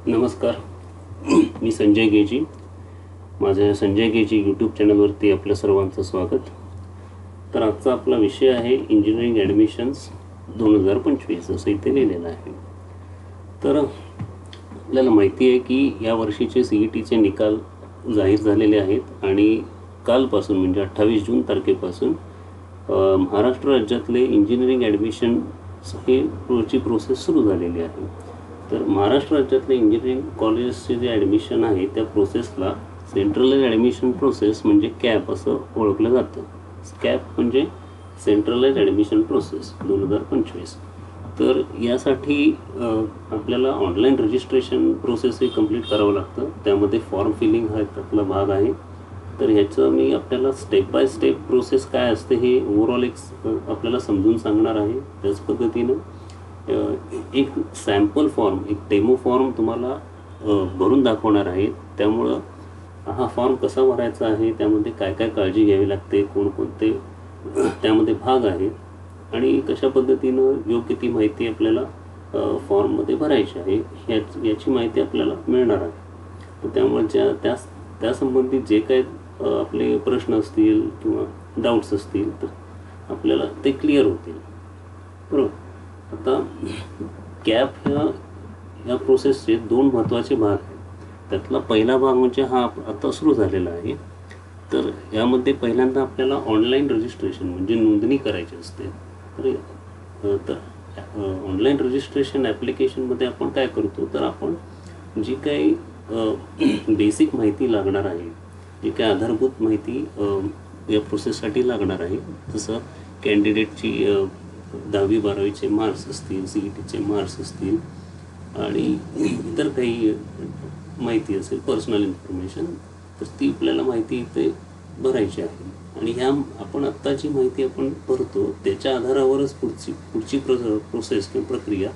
नमस्कार. मी संजय गेजी. माझ्या Sanjay Gaethje YouTube चॅनलवरती आपल्या सर्वांचं स्वागत. तर आजचा आपला विषय आहे इंजिनिअरिंग ॲडमिशन्स 2025 असं इथे लिहिलेलं आहे. तर आपल्याला माहिती आहे की या वर्षीचे CETचे निकाल जाहीर झालेले आहेत आणि कालपासून म्हणजे 28 जून तारखेपासून महाराष्ट्र राज्यातले इंजिनिअरिंग ॲडमिशन हे प्रोसेस सुरू झालेली आहे. तर महाराष्ट्र राज्यातले इंजिनिअरिंग कॉलेजेसचे जे ॲडमिशन आहे त्या प्रोसेसला सेंट्रलाइज ॲडमिशन प्रोसेस म्हणजे कॅप असं ओळखलं जातं. कॅप म्हणजे सेंट्रलाइज ॲडमिशन प्रोसेस 2025. तर यासाठी आपल्याला ऑनलाईन रजिस्ट्रेशन प्रोसेस हे कंप्लीट करावं लागतं. त्यामध्ये फॉर्म फिलिंग हा त्यातला भाग आहे. तर ह्याचं मी आपल्याला स्टेप बाय स्टेप प्रोसेस काय असते हे ओव्हरऑल आपल्याला समजून सांगणार आहे. त्याच पद्धतीनं एक सॅम्पल फॉर्म, एक डेमो फॉर्म तुम्हाला भरून दाखवणार आहे. त्यामुळं हा फॉर्म कसा भरायचा आहे, त्यामध्ये काय काय काळजी घ्यावी लागते, कोणकोणते त्यामध्ये भाग आहेत आणि कशा पद्धतीनं योग्य ती माहिती आपल्याला फॉर्ममध्ये भरायची आहे याची माहिती आपल्याला मिळणार आहे. तर त्यामुळे त्यासंबंधित जे काही आपले प्रश्न असतील किंवा डाऊट्स असतील तर आपल्याला ते क्लिअर होतील. बरोबर. आता कॅप ह्या प्रोसेसचे 2 महत्त्वाचे भाग आहेत. त्यातला पहिला भाग म्हणजे हा आता सुरू झालेला आहे. तर यामध्ये पहिल्यांदा आपल्याला ऑनलाईन रजिस्ट्रेशन म्हणजे नोंदणी करायची असते. तर ऑनलाईन रजिस्ट्रेशन ॲप्लिकेशनमध्ये आपण काय करतो, तर आपण जी काही बेसिक माहिती लागणार आहे, जी काही आधारभूत माहिती या प्रोसेससाठी लागणार आहे, जसं कॅन्डिडेटची 10वी-12वीचे मार्क्स असतील, CETचे मार्क्स असतील आणि इतर काही माहिती असेल, पर्सनल इन्फॉर्मेशन, तर ती आपल्याला माहिती इथे भरायची आहे. आणि आपण आत्ता जी माहिती आपण भरतो त्याच्या आधारावरच पुढची प्रोसेस किंवा प्रक्रिया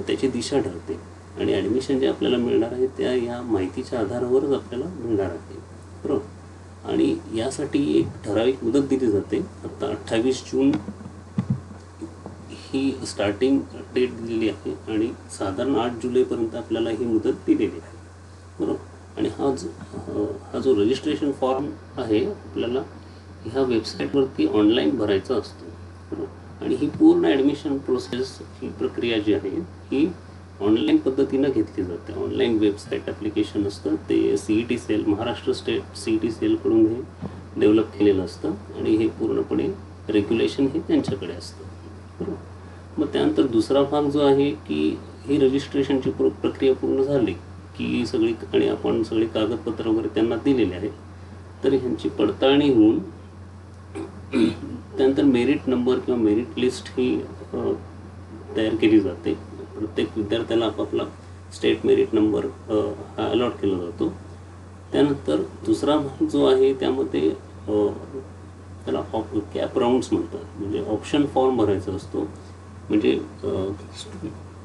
त्याची दिशा ठरते. आणि ॲडमिशन जे आपल्याला मिळणार आहे त्या या माहितीच्या आधारावरच आपल्याला मिळणार आहे. बरोबर. आणि यासाठी एक ठराविक मुदत दिली जाते. आत्ता 28 जून ही स्टार्टिंग डेट दिलेली आहे आणि साधारण 8 जुलैपर्यंत आपल्याला ही मुदत दिलेली आहे. बरोबर. आणि हा जो रजिस्ट्रेशन फॉर्म आहे आपल्याला ह्या वेबसाईटवरती ऑनलाईन भरायचा असतो. बरोबर. आणि ही पूर्ण ॲडमिशन प्रोसेस, ही प्रक्रिया जी आहे ही ऑनलाईन पद्धतीनं घेतली जाते. ऑनलाईन वेबसाईट ॲप्लिकेशन असतं ते CET cell, Maharashtra state CET सेलकडून हे डेव्हलप केलेलं असतं आणि हे पूर्णपणे रेग्युलेशन हे त्यांच्याकडे असतं. बरोबर. मग त्यानंतर दुसरा भाग जो आहे की ही रजिस्ट्रेशनची प्रक्रिया पूर्ण झाली की आणि आपण सगळी कागदपत्र वगैरे त्यांना दिलेले आहेत. तर ह्यांची पडताळणी होऊन त्यानंतर मेरिट नंबर किंवा मेरिट लिस्ट ही तयार केली जाते. प्रत्येक विद्यार्थ्याला आपापला स्टेट मेरिट नंबर हा अलॉट केला जातो. त्यानंतर दुसरा भाग जो आहे त्यामध्ये त्याला कॅप राऊंड्स म्हणतात. म्हणजे ऑप्शन फॉर्म भरायचा असतो. म्हणजे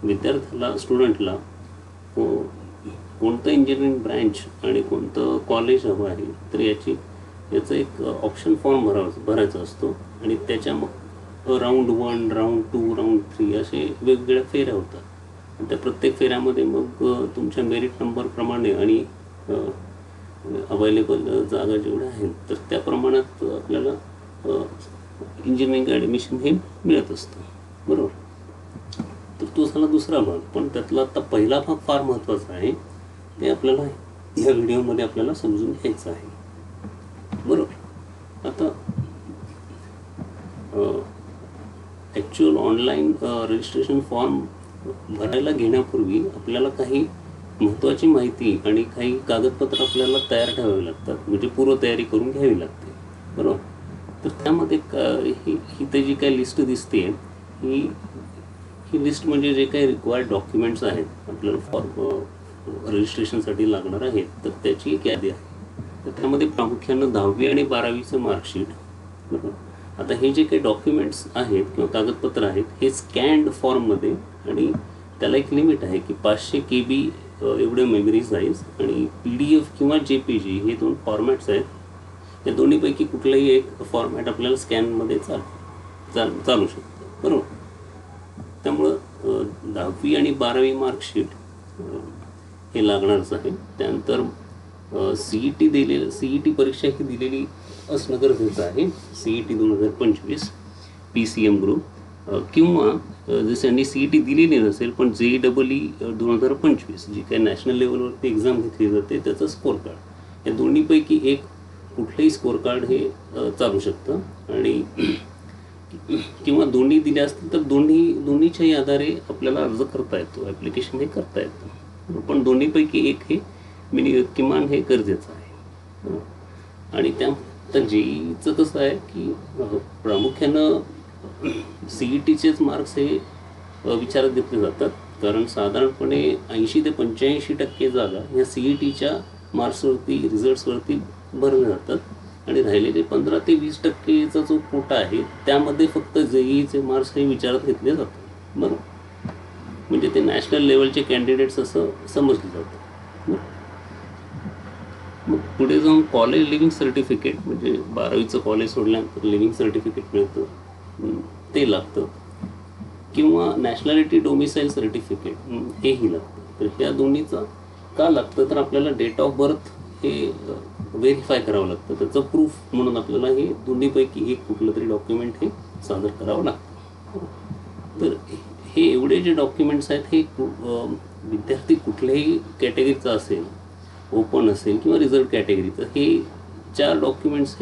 विद्यार्थ्याला, स्टुडंटला कोणतं इंजिनिअरिंग ब्रँच आणि कोणतं कॉलेज हवं आहे तर याचं एक ऑप्शन फॉर्म भरायचा असतो. आणि त्याच्या मग राऊंड 1, राऊंड 2, राऊंड 3 असे वेगवेगळ्या फेऱ्या होतात. आणि त्या प्रत्येक फेऱ्यामध्ये मग तुमच्या मेरिट नंबरप्रमाणे आणि अवेलेबल जागा जेवढ्या आहेत तर त्या प्रमाणात आपल्याला इंजिनिअरिंग ॲडमिशन हे मिळत असतं. बरोबर. तर तो झाला दुसरा भाग. पण त्यातला आता पहिला भाग फार महत्त्वाचा आहे. ते आपल्याला ह्या व्हिडिओमध्ये आपल्याला समजून घ्यायचं आहे. बरोबर. आता ॲक्च्युअल ऑनलाईन रजिस्ट्रेशन फॉर्म भरायला घेण्यापूर्वी आपल्याला काही महत्त्वाची माहिती आणि काही कागदपत्र आपल्याला तयार ठेवावी लागतात. म्हणजे पूर्वतयारी करून घ्यावी लागते. बरोबर. तर त्यामध्ये ही जी काही लिस्ट दिसते ही लिस्ट म्हणजे जे काही रिक्वायर्ड डॉक्युमेंट्स आहेत आपल्याला फॉर्म रजिस्ट्रेशनसाठी लागणार आहेत तर त्याची एक यादी आहे. तर त्यामध्ये प्रामुख्यानं 10वी आणि 12वीचं मार्कशीट. बरोबर. आता हे जे काही डॉक्युमेंट्स आहेत किंवा कागदपत्र आहेत हे स्कॅन्ड फॉर्ममध्ये, आणि त्याला एक लिमिट आहे की 500 KB एवढे मेमरी साईज आणि PDF किंवा JPG हे 2 फॉर्मॅट्स आहेत. या दोन्हीपैकी कुठलंही एक फॉर्मॅट आपल्याला स्कॅनमध्ये चालू शकतं. बरोबर. त्यामुळं 10वी आणि 12वी मार्कशीट हे लागणारच आहे. त्यानंतर CET परीक्षा ही दिलेली असणं गरजेचं आहे. CET 2025 PCM ग्रुप किंवा जसं यांनी CET दिलेली नसेल पण JEE 2025 जी काही नॅशनल लेवलवरती एक्झाम घेतली जाते त्याचं स्कोअर कार्ड, या दोन्हीपैकी एक कुठलंही स्कोअर कार्ड हे चालू शकतं. आणि किंवा दोन्ही दिले असतील तर दोन्हीच्याही आधारे आपल्याला अर्ज करता येतो, ॲप्लिकेशन हे करता येतं. पण दोन्हीपैकी एक हे किमान हे गरजेचं आहे. आणि तर JEEचं कसं आहे की प्रामुख्यानं CETचेच मार्क्स हे विचारात घेतले जातात, कारण साधारणपणे 80 ते 85% जागा ह्या CETच्या मार्क्सवरती रिझल्ट्सवरती भरल्या जातात आणि राहिलेले 15 ते 20%चा जो कोटा आहे त्यामध्ये फक्त JEEचे मार्क्स हे विचारात घेतले जातात. बरोबर, म्हणजे ते नॅशनल लेवलचे कॅन्डिडेट्स असं समजलं जातं. मग पुढे जाऊन कॉलेज लिव्हिंग सर्टिफिकेट, म्हणजे 12वीचं कॉलेज सोडल्यानंतर लिव्हिंग सर्टिफिकेट मिळतं, ते लागतं. किंवा नॅशनॅलिटी डोमिसाईल सर्टिफिकेट हेही लागतं. तर ह्या दोन्हीचा का लागतं तर आपल्याला डेट ऑफ बर्थ हे व्हेरीफाय करावं लागतं. त्याचं प्रूफ म्हणून आपल्याला हे दोन्हीपैकी एक कुठलं तरी डॉक्युमेंट हे सादर करावं लागतं. तर हे एवढे जे डॉक्युमेंट्स आहेत हे विद्यार्थी कुठल्याही कॅटेगरीचा असेल, ओपन असेल किंवा रिझर्व्ड कॅटेगरीचं, हे 4 डॉक्युमेंट्स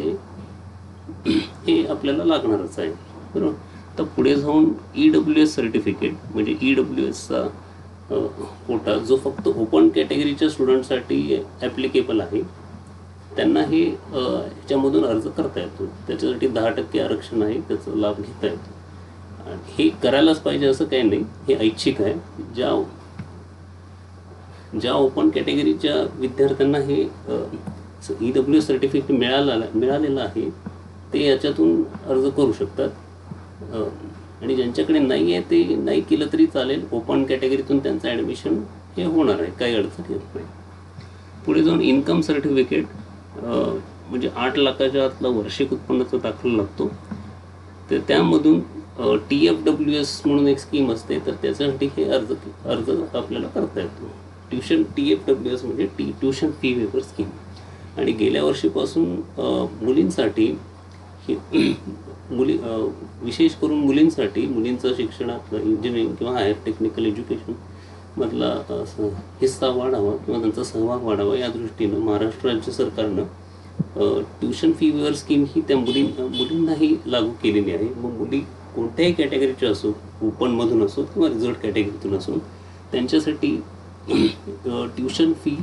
हे आपल्याला लागणारच आहे. बरोबर. तर पुढे जाऊन EWS सर्टिफिकेट, म्हणजे EWSचा कोटा जो फक्त ओपन कॅटेगरीच्या स्टुडंटसाठी ॲप्लिकेबल आहे, त्यांना हे ह्याच्यामधून अर्ज करता येतो. त्याच्यासाठी 10% आरक्षण आहे, त्याचा लाभ घेता येतो. हे करायलाच पाहिजे असं काही नाही, हे ऐच्छिक आहे. ज्या ओपन कॅटेगरीच्या विद्यार्थ्यांना हे EWS सर्टिफिकेट मिळालेलं आहे ते याच्यातून अर्ज करू शकतात. आणि ज्यांच्याकडे नाही आहे ते नाही केलं तरी चालेल, ओपन कॅटेगरीतून त्यांचं ॲडमिशन हे होणार आहे, काही अडचण येत नाही. पुढे जाऊन इन्कम सर्टिफिकेट, म्हणजे 8 लाखाच्या आतला वार्षिक उत्पन्नाचा दाखला लागतो. तर त्यामधून TFWS म्हणून एक स्कीम असते, तर त्याच्यासाठी हे अर्ज आपल्याला करता येतो. TFWS म्हणजे ट्युशन फी वेवर स्कीम. आणि गेल्या वर्षीपासून मुलींसाठी विशेष करून मुलींचं शिक्षणातलं इंजिनिअरिंग किंवा हायर टेक्निकल एज्युकेशन मधला हिस्सा वाढावा किंवा त्यांचा सहभाग वाढावा या दृष्टीनं महाराष्ट्र राज्य सरकारनं ट्युशन फी वेवर स्कीम ही त्या मुलींनाही लागू केलेली आहे. मग मुली कोणत्याही कॅटेगरीच्या असो, ओपनमधून असो किंवा रिझर्व्ड कॅटेगरीतून असो, त्यांच्यासाठी ट्युशन फी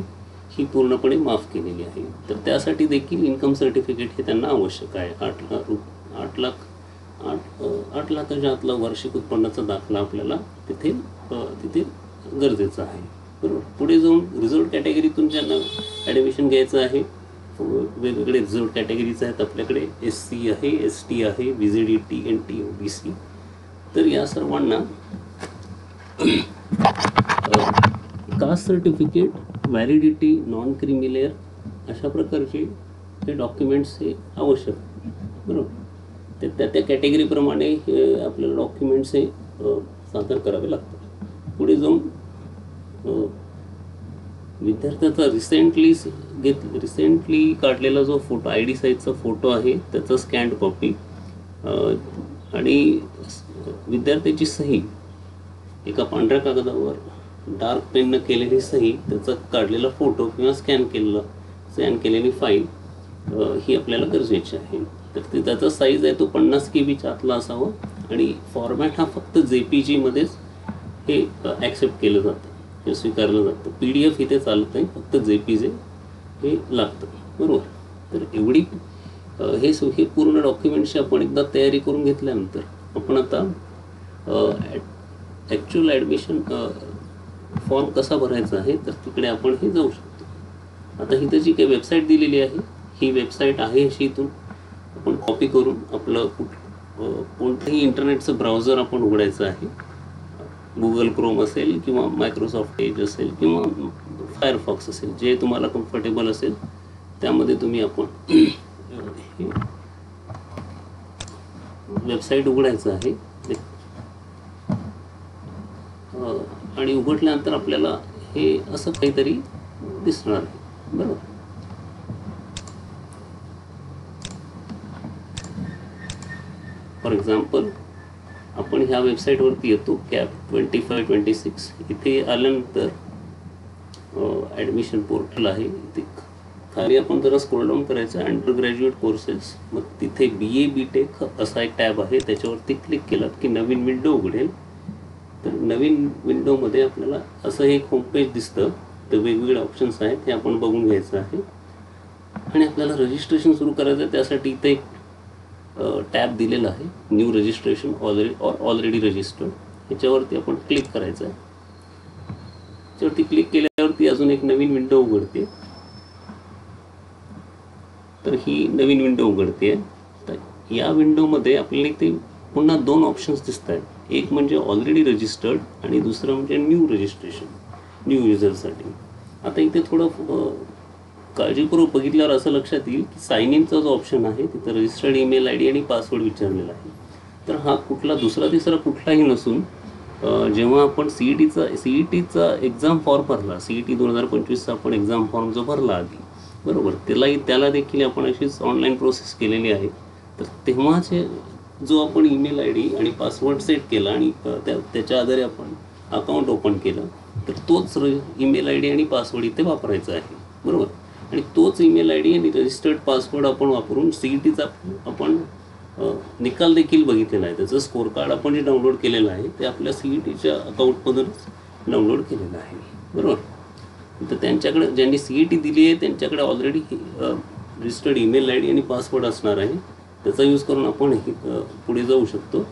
ही पूर्णपणे माफ केलेली आहे. तर त्यासाठी देखील इन्कम सर्टिफिकेट हे त्यांना आवश्यक आहे. 8 लाखाच्या आतला वार्षिक उत्पन्नाचा दाखला आपल्याला तिथे गरजेचा आहे. बरोबर. पुढे जाऊन रिझर्व्ड कॅटेगरीतून ज्यांना ॲडमिशन घ्यायचं आहे, वेगवेगळे रिझर्व्ड कॅटेगरीज आहेत आपल्याकडे, SC आहे, ST आहे, VZD, TNT, OBC. तर या सर्वांना caste certificate, validity, non creamy layer अशा प्रकारचे हे डॉक्युमेंट्स हे आवश्यक. बरोबर. ते त्या कॅटेगरीप्रमाणे हे आपल्याला डॉक्युमेंट्स हे सादर करावे लागतात. पुढे जाऊन विद्यार्थ्याचा रिसेंटली काढलेला जो फोटो, ID साईजचा फोटो आहे, त्याचा स्कॅन्ड कॉपी आणि विद्यार्थ्याची सही, एका पांढऱ्या कागदावर डार्क पेननं केलेली सही, त्याचा काढलेला फोटो किंवा स्कॅन केलेली फाईल ही आपल्याला गरजेची आहे. तर त्याचा साईज आहे तो 50 KB आतला असावा आणि फॉर्मॅट हा फक्त JPG मध्येच हे ॲक्सेप्ट केलं जातं, हे स्वीकारलं जातं. PDF इथे चालत नाही, फक्त JPG हे लागतं. बरोबर. तर एवढी हे पूर्ण डॉक्युमेंट्सची आपण एकदा तयारी करून घेतल्यानंतर आपण आता ॲक्च्युअल ॲडमिशन फॉर्म कसा भरायचा आहे तर तिकडे आपण हे जाऊ शकतो. आता इथं जी काही वेबसाईट दिलेली आहे ही वेबसाईट आहे अशी, इथून आपण कॉपी करून आपलं कोणतंही इंटरनेटचं ब्राउझर आपण उघडायचं आहे. गुगल क्रोम असेल किंवा मायक्रोसॉफ्ट एज असेल किंवा फायरफॉक्स असेल, जे तुम्हाला कम्फर्टेबल असेल त्यामध्ये तुम्ही आपण वेबसाईट उघडायचं आहे. आणि उघडल्यानंतर आपल्याला हे असं काहीतरी दिसणार आहे, बरोबर. फॉर एक्झाम्पल आपण ह्या वेबसाईटवरती येतो, कॅप 2526. इथे आल्यानंतर ॲडमिशन पोर्टल आहे. इथे खाली आपण जरा स्क्रोल डाऊन करायचं, अंडर ग्रॅज्युएट कोर्सेस. मग तिथे BA BTech असा एक टॅब आहे, त्याच्यावरती क्लिक केलं की नवीन विंडो उघडेल. तर नवीन विंडोमध्ये आपल्याला असं एक होमपेज दिसतं. तर वेगवेगळे ऑप्शन्स आहेत, हे आपण बघून घ्यायचं आहे. आणि आपल्याला रजिस्ट्रेशन सुरू करायचं आहे, त्यासाठी इथे एक टॅब दिलेला आहे, न्यू रजिस्ट्रेशन ऑलरेडी रजिस्टर्ड. ह्याच्यावरती आपण क्लिक करायचं आहे. त्याच्यावरती क्लिक केल्यावरती अजून एक नवीन विंडो उघडते. तर ही नवीन विंडो उघडते. तर या विंडोमध्ये आपल्याला इथे पुन्हा 2 ऑप्शन्स दिसत आहेत. एक म्हणजे ऑलरेडी रजिस्टर्ड आणि दुसरं म्हणजे न्यू रजिस्ट्रेशन, न्यू युजरसाठी. आता इथे थोडं काळजीपूर्वक बघितल्यावर असं लक्षात येईल की साइन इनचा जो ऑप्शन आहे तिथं रजिस्टर्ड ईमेल ID आणि पासवर्ड विचारलेला आहे. तर हा कुठला दुसरा तिसरा कुठलाही नसून जेव्हा आपण CETचा एक्झाम फॉर्म भरला, CET 2025चा आपण एक्झाम फॉर्म जो भरला आधी, बरोबर, त्याला देखील आपण अशीच ऑनलाईन प्रोसेस केलेली आहे. तर तेव्हाचे जो आपण ईमेल ID आणि पासवर्ड सेट केला आणि त्याच्या आधारे आपण अकाउंट ओपन केलं, तर तोच ईमेल ID आणि पासवर्ड इथे वापरायचा आहे, बरोबर. आणि तोच ईमेल ID आणि रजिस्टर्ड पासवर्ड आपण वापरून CETचा आपण निकाल देखील बघितलेला आहे. त्याचं स्कोर कार्ड आपण जे डाउनलोड केलेलं आहे ते आपल्या CETच्या अकाउंटमधूनच डाउनलोड केलेलं आहे, बरोबर. तर त्यांच्याकडे ज्यांनी CET दिली आहे त्यांच्याकडे ऑलरेडी रजिस्टर्ड ईमेल ID आणि पासवर्ड असणार आहे. त्याचा यूज करून आपण पुढे जाऊ शकतो.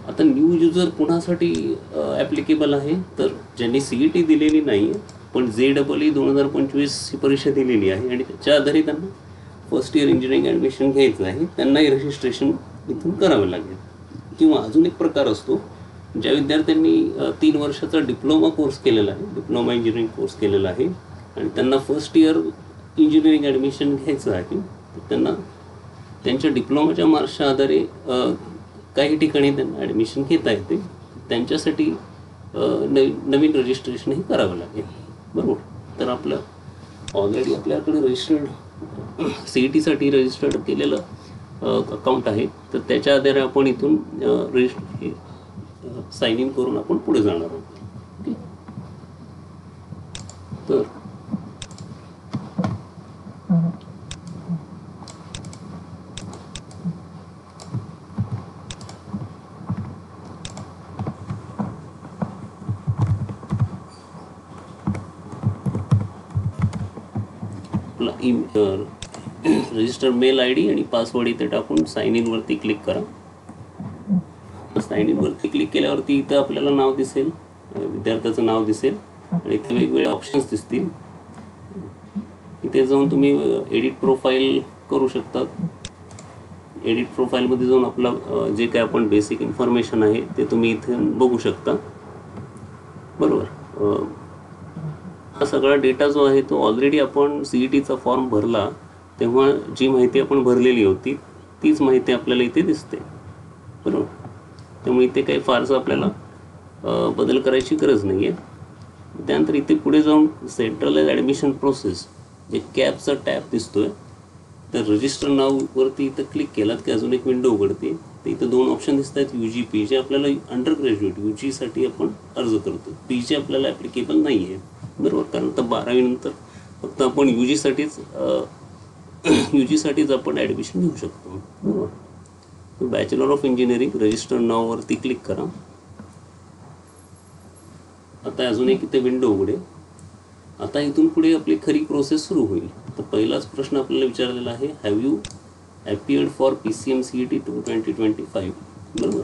आता न्यू युजर कुणासाठी ॲप्लिकेबल आहे, तर ज्यांनी CET दिलेली नाही आहे पण JEE 2025 ही परीक्षा दिलेली आहे आणि त्याच्या आधारे त्यांना फर्स्ट इयर इंजिनिअरिंग ॲडमिशन घ्यायचं आहे, त्यांनाही रजिस्ट्रेशन इथून करावं लागेल. किंवा अजून एक प्रकार असतो, ज्या विद्यार्थ्यांनी 3 वर्षाचा डिप्लोमा कोर्स केलेला आहे, डिप्लोमा इंजिनिअरिंग कोर्स केलेला आहे आणि त्यांना फर्स्ट इयर इंजिनिअरिंग ॲडमिशन घ्यायचं आहे, तर त्यांना त्यांच्या डिप्लोमाच्या मार्क्सच्या आधारे काही ठिकाणी त्यांना ॲडमिशन घेता येते. त्यांच्यासाठी नवीन रजिस्ट्रेशनही करावं लागेल, बरोबर. तर आपलं ऑलरेडी आपल्याकडे रजिस्टर्ड CETसाठी रजिस्टर्ड केलेलं अकाउंट आहे, तर त्याच्या आधारे आपण इथून साइन इन करून आपण पुढे जाणार आहोत. ओके. तर रजिस्टर मेल ID आणि पासवर्ड इथे टाकून साइन इन वरती क्लिक करा. साइन इन वरती क्लिक केल्यावरती इथं आपल्याला नाव दिसेल, विद्यार्थ्याचं नाव दिसेल आणि इथे वेगवेगळे ऑप्शन्स दिसतील. इथे जाऊन तुम्ही एडिट प्रोफाईल करू शकतात. एडिट प्रोफाईलमध्ये जाऊन आपला जे काय आपण बेसिक इन्फॉर्मेशन आहे ते तुम्ही इथे बघू शकता, बरोबर. हा सगळा डेटा जो आहे तो ऑलरेडी आपण CETचा फॉर्म भरला तेव्हा जी माहिती आपण भरलेली होती तीच माहिती आपल्याला इथे दिसते, बरोबर. त्यामुळे इथे काही फारसं आपल्याला बदल करायची गरज नाही आहे. त्यानंतर इथे पुढे जाऊन सेंट्रलाइज ॲडमिशन प्रोसेस जे कॅपचा टॅब दिसतोय, तर रजिस्टर नाववरती इथं क्लिक केलात की अजून एक विंडो उघडते. तर इथं 2 ऑप्शन दिसत आहेत, UG जे आपल्याला अंडर ग्रॅज्युएट UGसाठी आपण अर्ज करतो, PG आपल्याला ॲप्लिकेबल नाही आहे, बरोबर. कारण तर 12वी नंतर फक्त आपण UGसाठीच आपण ॲडमिशन घेऊ शकतो, बरोबर. तर बॅचलर ऑफ इंजिनिअरिंग रजिस्टर नाववरती क्लिक करा. आता अजून एक इथे विंडो उघडेल. आता इथून पुढे आपली खरी प्रोसेस सुरू होईल. तर पहिलाच प्रश्न आपल्याला विचारलेला आहे, have you appeared for PCM CET 2025, बरोबर.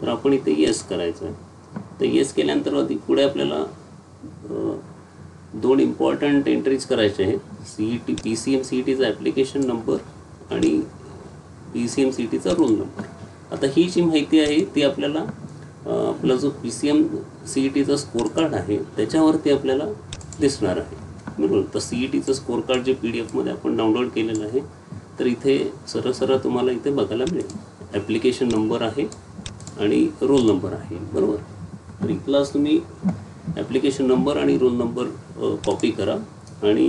तर आपण इथे येस करायचं आहे. तर येस केल्यानंतर पुढे आपल्याला 2 इम्पॉर्टंट एंट्रीज करायचे आहेत, PCM CETचा ॲप्लिकेशन नंबर आणि PCM CETचा रोल नंबर. आता ही जी माहिती आहे ती आपल्याला आपला जो PCM CETचा स्कोर कार्ड आहे त्याच्यावरती आपल्याला दिसणार आहे, बरोबर. तर CETचं स्कोर कार्ड जे PDF मध्ये आपण डाउनलोड केलेलं आहे, तर इथे सरळ तुम्हाला इथे बघायला मिळेल. ॲप्लिकेशन नंबर आहे आणि रोल नंबर आहे, बरोबर. तर इथलाच तुम्ही ॲप्लिकेशन नंबर आणि रोल नंबर कॉपी करा आणि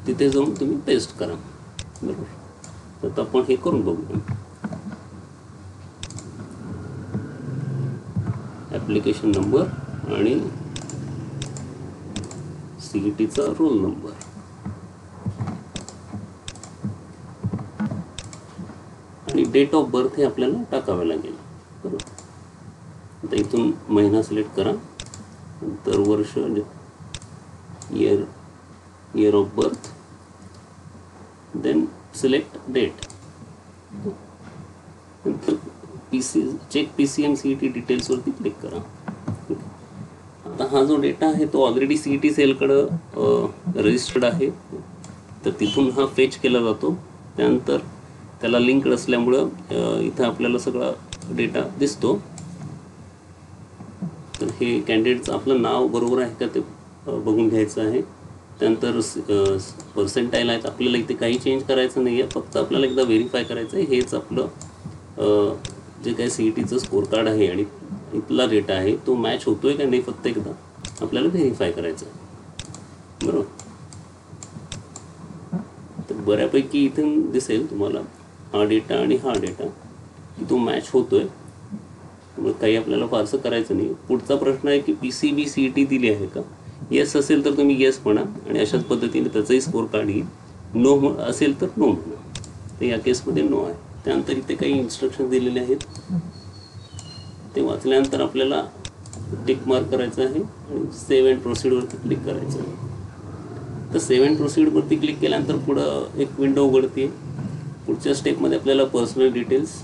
तिथे जाऊन तुम्ही पेस्ट करा. बरोबर. तर आपण हे करून बघू. ॲप्लिकेशन नंबर आणि CETचा रोल नंबर. आणि डेट ऑफ बर्थ हे आपल्याला टाकावे लागेल. बरोबर. आता इथून महिना सिलेक्ट करा, नंतर वर्ष, year of birth, then select date. नंतर चेक PCM CET डिटेल्सवरती क्लिक करा. आता हा जो डेटा आहे तो ऑलरेडी CET सेलकडं रजिस्टर्ड आहे, तर तिथून हा फेच केला जातो. त्यानंतर त्याला लिंक असल्यामुळं इथं आपल्याला सगळा डेटा दिसतो. तर हे कॅन्डिडेटचं आपलं नाव बरोबर आहे का ते बघून घ्यायचं आहे. त्यानंतर पर्सेंटाईल आहेत, आपल्याला इथे काही चेंज करायचं नाही आहे, फक्त आपल्याला एकदा व्हेरीफाय करायचं आहे हेच आपलं जे काही CETचं स्कोर कार्ड आहे आणि इथला डेटा आहे तो मॅच होतो आहे का नाही, फक्त एकदा आपल्याला व्हेरीफाय करायचं आहे. बरोबर. तर बऱ्यापैकी इथून दिसेल तुम्हाला हा डेटा आणि हा डेटा की तो मॅच होतो आहे, त्यामुळे काही आपल्याला फारसं करायचं नाही. पुढचा प्रश्न आहे की PCB CET दिली आहे का. येस असेल तर तुम्ही येस म्हणा आणि अशाच पद्धतीने त्याचाही स्कोर कार्ड येईल. नो असेल तर नो म्हणा. तर या केसमध्ये नो आहे. त्यानंतर इथे काही इन्स्ट्रक्शन दिलेले आहेत, ते वाचल्यानंतर आपल्याला टिक मार्क करायचं आहे आणि सेव्ह अँड प्रोसीडवरती क्लिक करायचं आहे. तर सेव्ह अँड प्रोसीडवरती क्लिक केल्यानंतर पुढं एक विंडो उघडते. पुढच्या स्टेपमध्ये आपल्याला पर्सनल डिटेल्स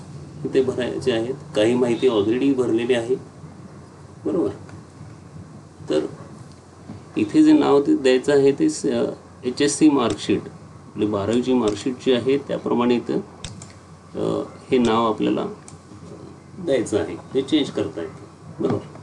इथे भरायचे आहेत. काही माहिती ऑलरेडी भरलेली आहे. बरोबर. तर इथे जे नाव ते द्यायचं आहे ते HSC मार्कशीट, आपली 12वीची मार्कशीट जी आहे त्याप्रमाणे इथं हे नाव आपल्याला द्यायचं आहे, ते चेंज करता येतं. बरोबर.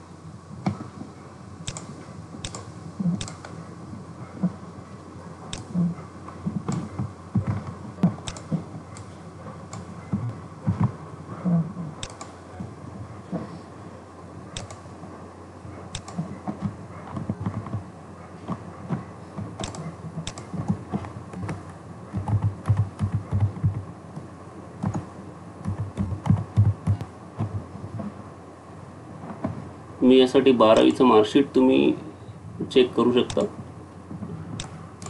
मी यासाठी 12वीचं मार्कशीट तुम्ही चेक करू शकता.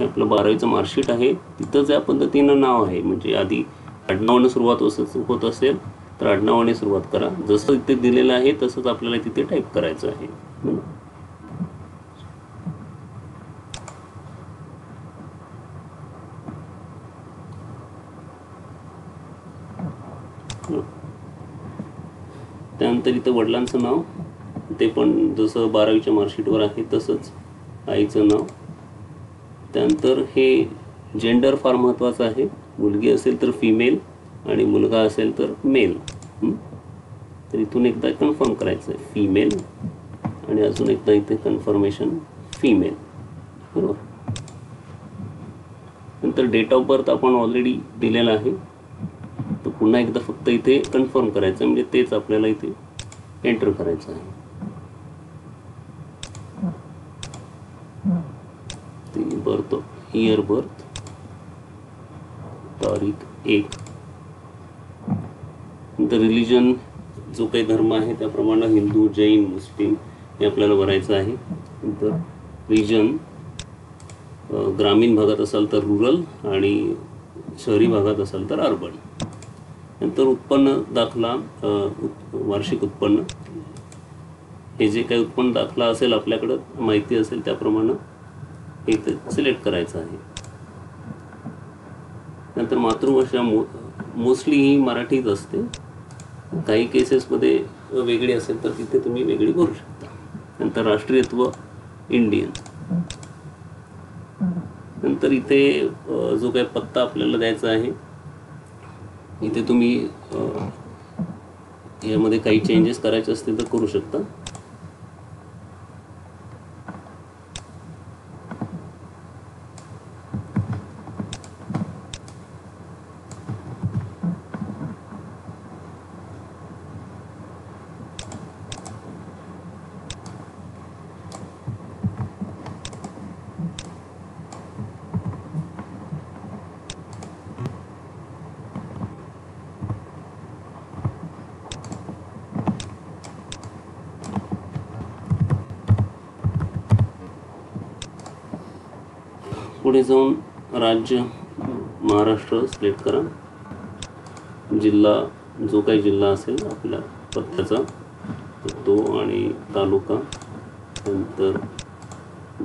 आपलं 12वीचं मार्कशीट आहे तिथंच या पद्धतीनं नाव आहे. म्हणजे आधी आडनावाने सुरुवात होत असेल तर आडनावाने सुरुवात करा. जसं इथे दिलेलं आहे तसंच आपल्याला तिथे टाईप करायचं आहे. त्यानंतर इथं वडिलांचं नाव ते पण जसं 12वीच्या मार्कशीटवर आहे तसंच आईचं नाव. त्यानंतर हे जेंडर फार महत्त्वाचं आहे. मुलगी असेल तर फिमेल आणि मुलगा असेल तर मेल. तर इथून एकदा कन्फर्म करायचं आहे फिमेल आणि अजून एकदा इथे कन्फर्मेशन फिमेल. बरोबर. नंतर डेट ऑफ बर्थ आपण ऑलरेडी दिलेला आहे, तर पुन्हा एकदा फक्त इथे कन्फर्म करायचं, म्हणजे तेच आपल्याला इथे एंटर करायचं आहे. बर्थ, इयर बर्थ, तारीख 1. नंतर रिलिजन, जो काही धर्म आहे त्याप्रमाणे हिंदू, जैन, मुस्लिम हे आपल्याला भरायचं आहे. नंतर रिजन, ग्रामीण भागात असाल तर रुरल आणि शहरी भागात असाल तर अर्बन. नंतर उत्पन्न दाखला, वार्षिक उत्पन्न, हे जे काही उत्पन्न दाखला असेल आपल्याकडं माहिती असेल त्याप्रमाणे इथे सिलेक्ट करायचं आहे. नंतर मातृभाषा मोस्टली ही मराठीच असते. काही केसेसमध्ये वेगळी असेल तर तिथे तुम्ही वेगळी भरू शकता. नंतर राष्ट्रीयत्व इंडियन. नंतर इथे जो काही पत्ता आपल्याला द्यायचा आहे इथे तुम्ही यामध्ये काही चेंजेस करायचे असतील तर करू शकता. पुढे जाऊन राज्य महाराष्ट्र सिलेक्ट करा. जिल्हा जो काही जिल्हा असेल आपल्या पत्त्याचा तो आणि तालुका, नंतर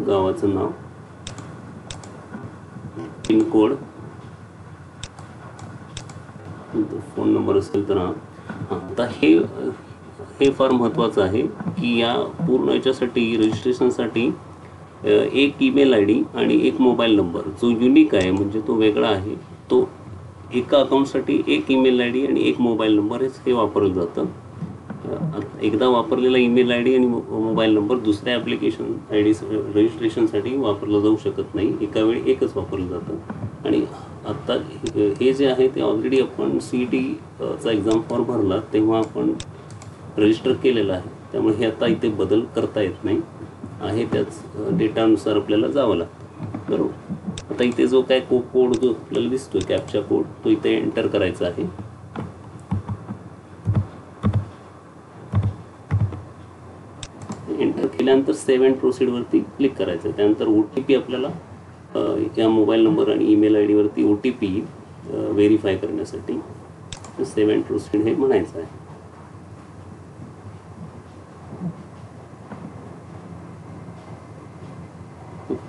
गावाचं नाव, पिनकोड, फोन नंबर असेल तर आता हे फार महत्त्वाचं आहे की या पूर्ण याच्यासाठी रजिस्ट्रेशनसाठी एक ईमेल आय डी आणि एक मोबाईल नंबर जो युनिक आहे, म्हणजे तो वेगळा आहे, तो एका अकाउंटसाठी एक ईमेल आय डी आणि एक मोबाईल नंबर हे वापरलं जातं. एकदा वापरलेला ईमेल आय डी आणि मोबाईल नंबर दुसऱ्या ॲप्लिकेशन आय डी रजिस्ट्रेशनसाठी वापरलं जाऊ शकत नाही. एका वेळी एकच वापरलं जातं. आणि आत्ता हे जे आहे ते ऑलरेडी आपण CETचा एक्झाम फॉर्म भरला तेव्हा आपण रजिस्टर केलेलं आहे, त्यामुळे हे आता इथे बदल करता येत नाही आहे. त्याच डेटानुसार आपल्याला जावं लागतं. बरोबर. आता इथे जो काय कोड जो आपल्याला दिसतोय कॅप्चा कोड तो इथे एंटर करायचा आहे. एंटर केल्यानंतर सेव्ह अँड प्रोसीडवरती क्लिक करायचं. त्यानंतर OTP आपल्याला या मोबाईल नंबर आणि ईमेल आय डीवरती OTP व्हेरीफाय करण्यासाठी सेव्ह अँड प्रोसीड हे म्हणायचं आहे.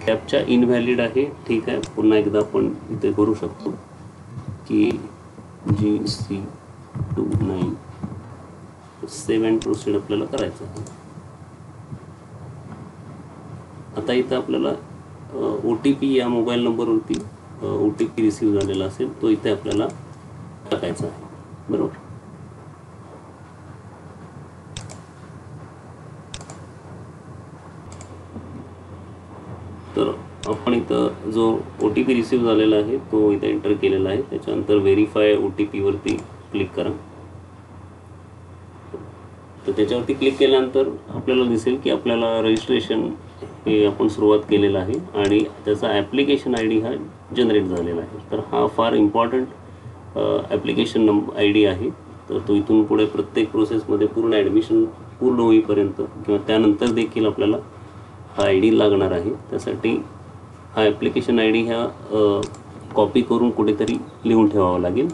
कॅप्चा इनव्हॅलिड आहे. ठीक आहे, पुन्हा एकदा आपण इथे करू शकतो की GC29 सेव्ह अँड प्रोसीड आपल्याला करायचं आहे. आता इथं आपल्याला OTP या मोबाईल नंबरवरती OTP रिसीव्ह झालेला असेल तो इथे आपल्याला टाकायचा आहे. बरोबर. तर आपण इथं जो OTP रिसीव्ह झालेला आहे तो इथे एंटर केलेला आहे. त्याच्यानंतर व्हेरीफाय OTP वरती क्लिक करा. तर त्याच्यावरती क्लिक केल्यानंतर आपल्याला दिसेल की आपल्याला रजिस्ट्रेशन हे आपण सुरुवात केलेलं आहे आणि त्याचा ॲप्लिकेशन आय डी हा जनरेट झालेला आहे. तर हा फार इम्पॉर्टंट ॲप्लिकेशन आय डी आहे. तर तो इथून पुढे प्रत्येक प्रोसेसमध्ये पूर्ण ॲडमिशन पूर्ण होईपर्यंत किंवा त्यानंतर देखील आपल्याला हा आय डी लागणार आहे. त्यासाठी हा ॲप्लिकेशन आय डी ह्या कॉपी करून कुठेतरी लिहून ठेवावा लागेल.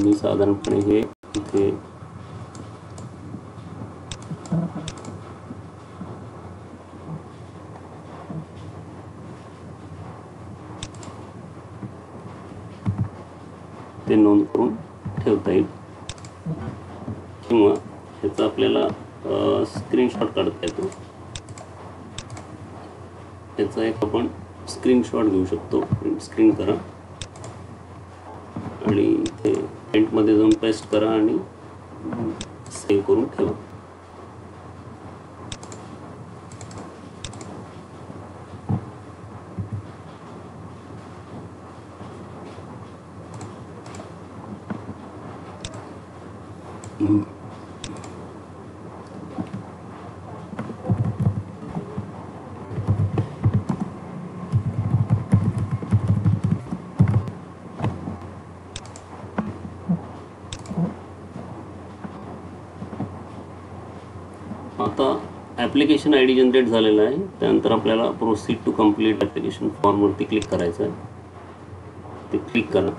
मी साधारणपणे हे इथे ते नोंद करून ठेवता येईल किंवा ह्याचा आपल्याला स्क्रीनशॉट काढता येतो. याचा एक आपण स्क्रीनशॉट घेऊ शकतो. प्रिंट स्क्रीन करा आणि इथे प्रिंटमध्ये जाऊन पेस्ट करा आणि सेव्ह करून ठेवा. आता ॲप्लिकेशन आय डी जनरेट झालेला आहे. त्यानंतर आपल्याला प्रोसीड टू कंप्लीट ॲप्लिकेशन फॉर्मवरती क्लिक करायचं आहे. ते क्लिक करा.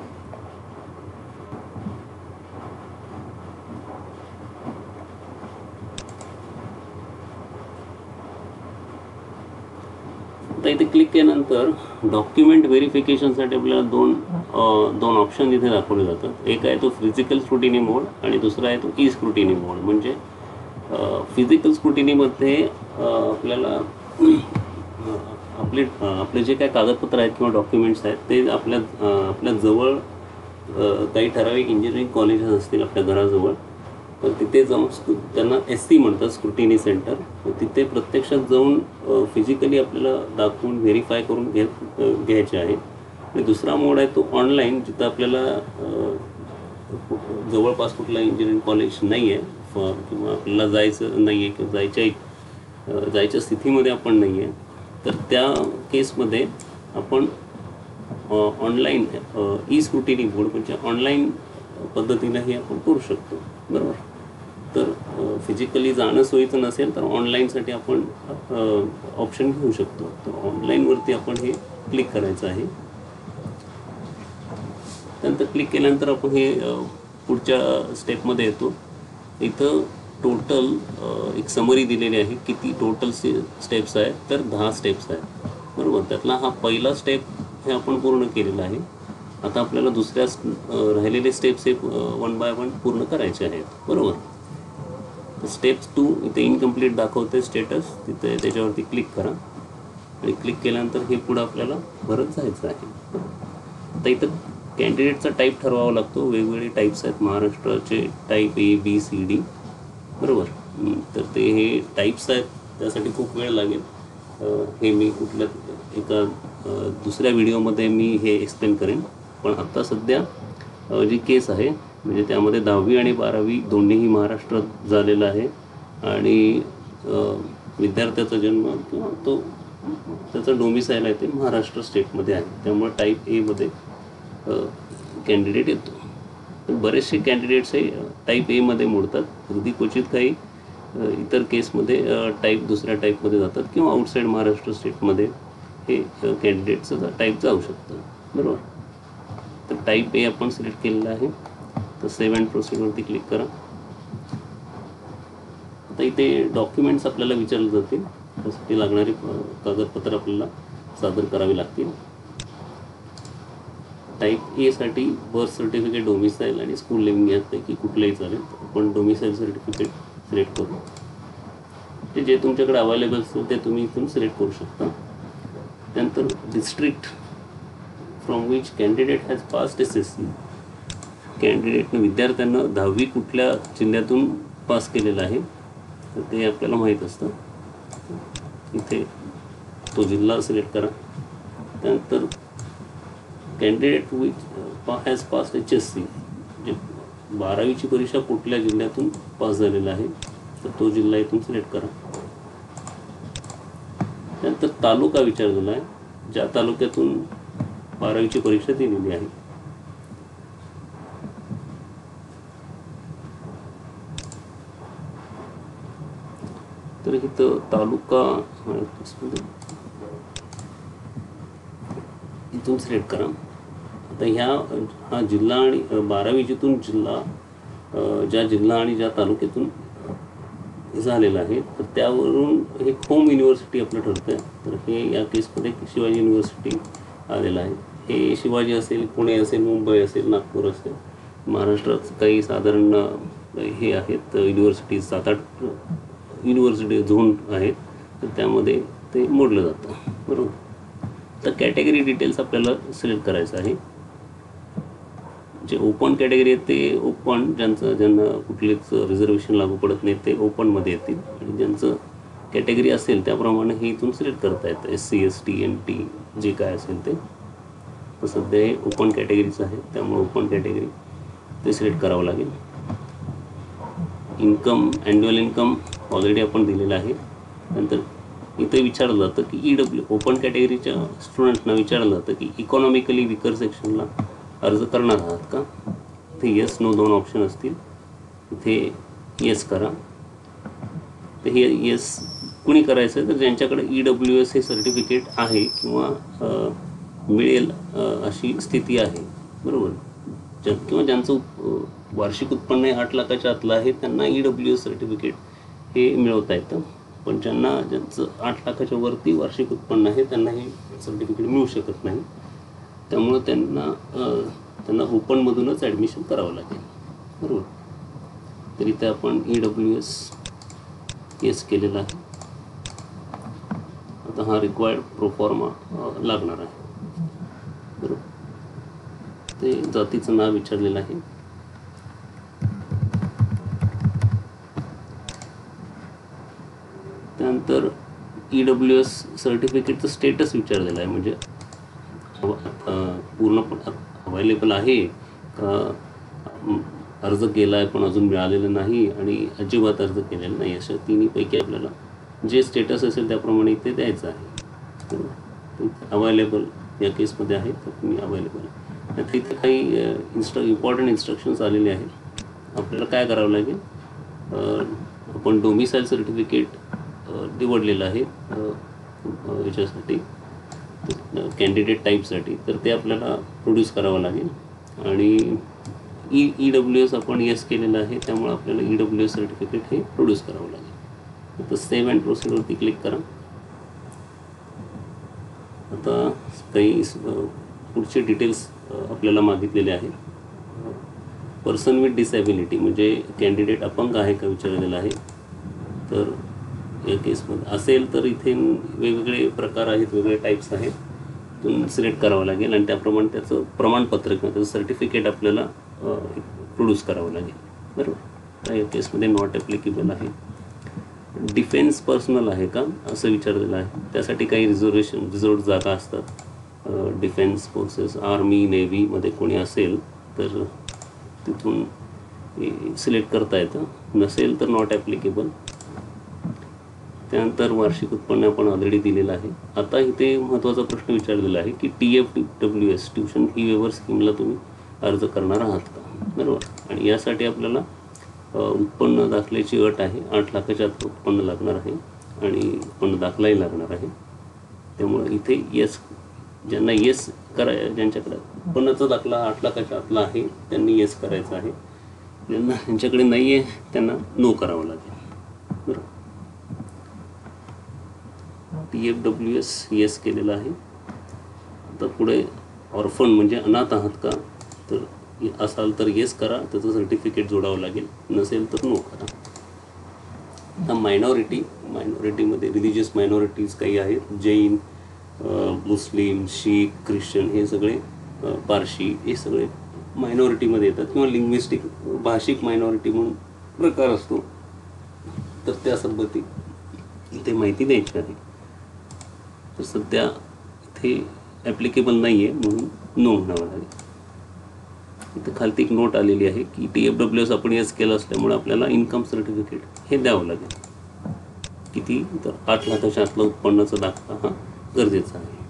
आता इथे क्लिक केल्यानंतर डॉक्युमेंट व्हेरिफिकेशनसाठी आपल्याला दोन ऑप्शन इथे दाखवले जातात. एक आहे तो फिजिकल स्क्रुटिनी मोड आणि दुसरा आहे तो ई स्क्रुटिनी मोड. म्हणजे फिजिकल स्क्रुटिनीमध्ये आपल्याला आपले जे काही कागदपत्र आहेत किंवा डॉक्युमेंट्स आहेत ते आपल्या जवळ काही ठराविक इंजिनिअरिंग कॉलेजेस असतील आपल्या घराजवळ, तर तिथे जाऊन त्यांना SC म्हणतात, स्क्रुटिनी सेंटर. तिथे प्रत्यक्षात जाऊन फिजिकली आपल्याला दाखवून व्हेरीफाय करून घ्यायचे आहे. आणि दुसरा मोड आहे तो ऑनलाईन, जिथं आपल्याला जवळपास कुठला इंजिनिअरिंग कॉलेज नाही आहे किंवा आपल्याला जायचं नाही आहे किंवा जायच्या स्थितीमध्ये आपण नाही आहे, तर त्या केसमध्ये आपण ऑनलाईन ई स्क्रुटिनी मोड म्हणजे ऑनलाईन पद्धतीनं हे आपण करू शकतो. बरोबर. तर फिजिकली जाणं सोयीचं नसेल तर ऑनलाईनसाठी आपण ऑप्शन घेऊ शकतो. तर ऑनलाईनवरती आपण हे क्लिक करायचं आहे. त्यानंतर क्लिक केल्यानंतर आपण हे पुढच्या स्टेपमध्ये येतो. इथं टोटल एक समरी दिलेली आहे, किती टोटल स्टेप्स आहेत. तर 10 स्टेप्स आहेत, बरोबर. त्यातला हा पहिला स्टेप हे आपण पूर्ण केलेला आहे. आता आपल्याला दुसऱ्या राहिलेले स्टेप्स हे 1 बाय 1 पूर्ण करायचे आहेत, बरोबर. तर स्टेप्स 2 इथे इनकम्प्लीट दाखवते स्टेटस, तिथे त्याच्यावरती क्लिक करा आणि क्लिक केल्यानंतर हे पुढं आपल्याला भरत जायचं आहे. आता इथं कॅन्डिडेटचा टाईप ठरवावा लागतो. वेगवेगळे टाईप्स आहेत महाराष्ट्राचे, type A B C D, बरोबर. तर ते हे टाईप्स आहेत, त्यासाठी खूप वेळ लागेल. हे मी कुठल्या एका दुसऱ्या व्हिडिओमध्ये मी हे एक्सप्लेन करेन. पण आत्ता सध्या जी केस आहे म्हणजे त्यामध्ये 10वी आणि 12वी दोन्हीही महाराष्ट्रात झालेला आहे आणि विद्यार्थ्याचा जन्म किंवा तो त्याचा डोमिसाईल आहे ते महाराष्ट्र स्टेटमध्ये आहे. त्यामुळे टाईप Aमध्ये कॅन्डिडेट येतो. तर बरेचसे कॅन्डिडेट्स हे टाईप Aमध्ये मोडतात. अगदी क्वचित काही इतर केसमध्ये दुसऱ्या टाईपमध्ये जातात किंवा आउटसाईड महाराष्ट्र स्टेटमध्ये हे कॅन्डिडेटचं टाईप जाऊ शकतं, बरोबर. तर टाईप A आपण सिलेक्ट केलेलं आहे. तर सेव्ह अँड प्रोसीडवरती क्लिक करा. आता इथे डॉक्युमेंट्स आपल्याला विचारले जातील, त्यासाठी लागणारी कागदपत्र आपल्याला सादर करावी लागतील. टाईप Aसाठी बर्थ सर्टिफिकेट, डोमिसाईल आणि स्कूल लिव्हिंग यापैकी कुठलंही चालेल. आपण डोमिसाईल सर्टिफिकेट सिलेक्ट करू. ते जे तुमच्याकडे अवेलेबल असेल ते तुम्ही इथून सिलेक्ट करू शकता. त्यानंतर district from which candidate has passed SSC. कॅन्डिडेटनं विद्यार्थ्यांना 10वी कुठल्या जिल्ह्यातून पास केलेलं आहे तर ते आपल्याला माहीत असतं. इथे तो जिल्हा सिलेक्ट करा. त्यानंतर candidate which has passed HSC, म्हणजे 12वीची परीक्षा कुठल्या जिल्ह्यातून पास झालेला आहे तर तो जिल्हा इथून सिलेक्ट करा. त्यानंतर तालुका विचारलेला आहे, ज्या तालुक्यातून 12वीची परीक्षा दिलेली आहे. तर इथं तालुका इथून सिलेक्ट करा. आता हा जिल्हा आणि 12वीतून ज्या जिल्हा आणि ज्या तालुक्यातून झालेला आहे तर त्यावरून हे होम युनिव्हर्सिटी आपलं ठरतं आहे. तर हे या केसमध्ये शिवाजी युनिव्हर्सिटी आलेलं आहे. हे शिवाजी असेल, पुणे असेल, मुंबई असेल, नागपूर असेल, महाराष्ट्रात काही साधारण हे आहेत युनिव्हर्सिटीज, 7-8 युनिव्हर्सिटी झोन आहेत. तर त्यामध्ये ते मोडलं जातं, बरोबर. तर कॅटेगरी डिटेल्स आपल्याला सिलेक्ट करायचं आहे. जे ओपन कॅटेगरी आहेत ते ओपन, ज्यांना कुठलेच रिझर्वेशन लागू पडत नाही ते ओपनमध्ये येतील. आणि ज्यांचं कॅटेगरी असेल त्याप्रमाणे हे इथून सिलेक्ट करता येतं. SC ST NT जे काय असेल ते. तर सध्या हे ओपन कॅटेगरीचं आहे त्यामुळे ओपन कॅटेगरी ते सिलेक्ट करावं लागेल. इन्कम, ॲन्युअल इन्कम ऑलरेडी आपण दिलेलं आहे. नंतर इथे विचारलं जातं की ओपन कॅटेगरीच्या स्टुडंटना विचारलं जातं की इकॉनॉमिकली विकर सेक्शनला अर्ज करणार आहात का. इथे येस नो 2 ऑप्शन असतील. इथे येस करा. तर हे येस कुणी करायचं आहे तर ज्यांच्याकडे EWS हे सर्टिफिकेट आहे किंवा मिळेल अशी स्थिती आहे, बरोबर. किंवा ज्यांचं वार्षिक उत्पन्न 8 लाखाच्या आतलं आहे त्यांना EWS सर्टिफिकेट हे मिळवता येतं. पण ज्यांचं 8 लाखाच्या वरती वार्षिक उत्पन्न आहे त्यांना हे सर्टिफिकेट मिळू शकत नाही. त्यामुळं त्यांना ओपनमधूनच ॲडमिशन करावं लागेल, बरोबर. तर इथे आपण EWS येस केलेला आहे. आता हा रिक्वायर्ड प्रोफॉर्मा लागणार आहे, बरोबर. ते जातीचं नाव विचारलेलं आहे. त्यानंतर EWS सर्टिफिकेटचं स्टेटस विचारलेलं आहे, म्हणजे पूर्णपणे अवेलेबल आहे का, अर्ज केला आहे पण अजून मिळालेलं नाही आणि अजिबात अर्ज केलेला नाही. अशा तिन्हीपैकी आपल्याला जे स्टेटस असेल त्याप्रमाणे इथे द्यायचं आहे. अवेलेबल या केसमध्ये आहे तर तुम्ही अवेलेबल आहे. तर इथे काही इम्पॉर्टंट इन्स्ट्रक्शन्स आलेले आहेत. आपल्याला काय करावं लागेल, आपण डोमिसाईल सर्टिफिकेट निवडलेलं आहे याच्यासाठी कॅन्डिडेट टाईपसाठी, तर ते आपल्याला प्रोड्यूस करावं लागेल. आणि EWS आपण येस केलेलं आहे, त्यामुळे आपल्याला EWS सर्टिफिकेट हे प्रोड्यूस करावं लागेल. तर सेव्ह अँड प्रोसीडवरती क्लिक करा. आता काही पुढचे डिटेल्स आपल्याला मागितलेले आहेत. पर्सन विथ डिसॅबिलिटी म्हणजे कॅन्डिडेट अपंग आहे का विचारलेलं आहे. तर या केसमध्ये असेल तर इथे वेगवेगळे प्रकार आहेत, वेगवेगळे टाईप्स आहेत, तुम्ही सिलेक्ट करावं लागेल आणि त्याप्रमाणे त्याचं प्रमाणपत्र किंवा त्याचं सर्टिफिकेट आपल्याला प्रोड्यूस करावं लागेल. बरोबर. या केसमध्ये नॉट ॲप्लिकेबल आहे. डिफेन्स पर्सनल आहे का असं विचारलेलं आहे. त्यासाठी काही रिझर्व जागा असतात. डिफेन्स फोर्सेस, आर्मी, नेव्हीमध्ये कोणी असेल तर तिथून सिलेक्ट करता येतं. नसेल तर नॉट ॲप्लिकेबल. त्यानंतर वार्षिक उत्पन्न आपण ऑलरेडी दिलेलं आहे. आता इथे महत्त्वाचा प्रश्न विचारलेला आहे की TFWS ट्युशन फी वेवर स्कीमला तुम्ही अर्ज करणार आहात का. बरोबर. आणि यासाठी आपल्याला उत्पन्न दाखल्याची अट आहे. 8 लाखाच्या आत उत्पन्न लागणार आहे आणि उत्पन्न दाखलाही लागणार आहे. त्यामुळे इथे येस, ज्यांना येस ज्यांच्याकडे उत्पन्नाचा दाखला 8 लाखाच्या आतला आहे त्यांनी येस करायचं आहे. ज्यांच्याकडे नाही आहे त्यांना नो करावं लागेल. बरोबर. TFWS येस केलेलं आहे. आता पुढे ऑर्फन म्हणजे अनाथ आहात का, तर असाल तर येस करा, त्याचं सर्टिफिकेट जोडावं लागेल. नसेल तर नो करा. आता मायनॉरिटीमध्ये रिलिजियस मायनॉरिटीज काही आहेत. जैन, मुस्लिम, शीख, ख्रिश्चन हे सगळे, पारशी हे सगळे मायनॉरिटीमध्ये येतात. किंवा लिंग्विस्टिक भाषिक मायनॉरिटी म्हणून प्रकार असतो. तर त्या संबंधी इथे माहिती द्यायची आहे. तर सध्या इथे ॲप्लिकेबल नाही आहे म्हणून नो म्हणावं लागेल. इथं खालती एक नोट आलेली आहे की TFWS आपण येस केलं असल्यामुळे आपल्याला इन्कम सर्टिफिकेट हे द्यावं लागेल. किती तर 8 लाखाच्या आतला उत्पन्नाचा दाखला हा गरजेचा आहे.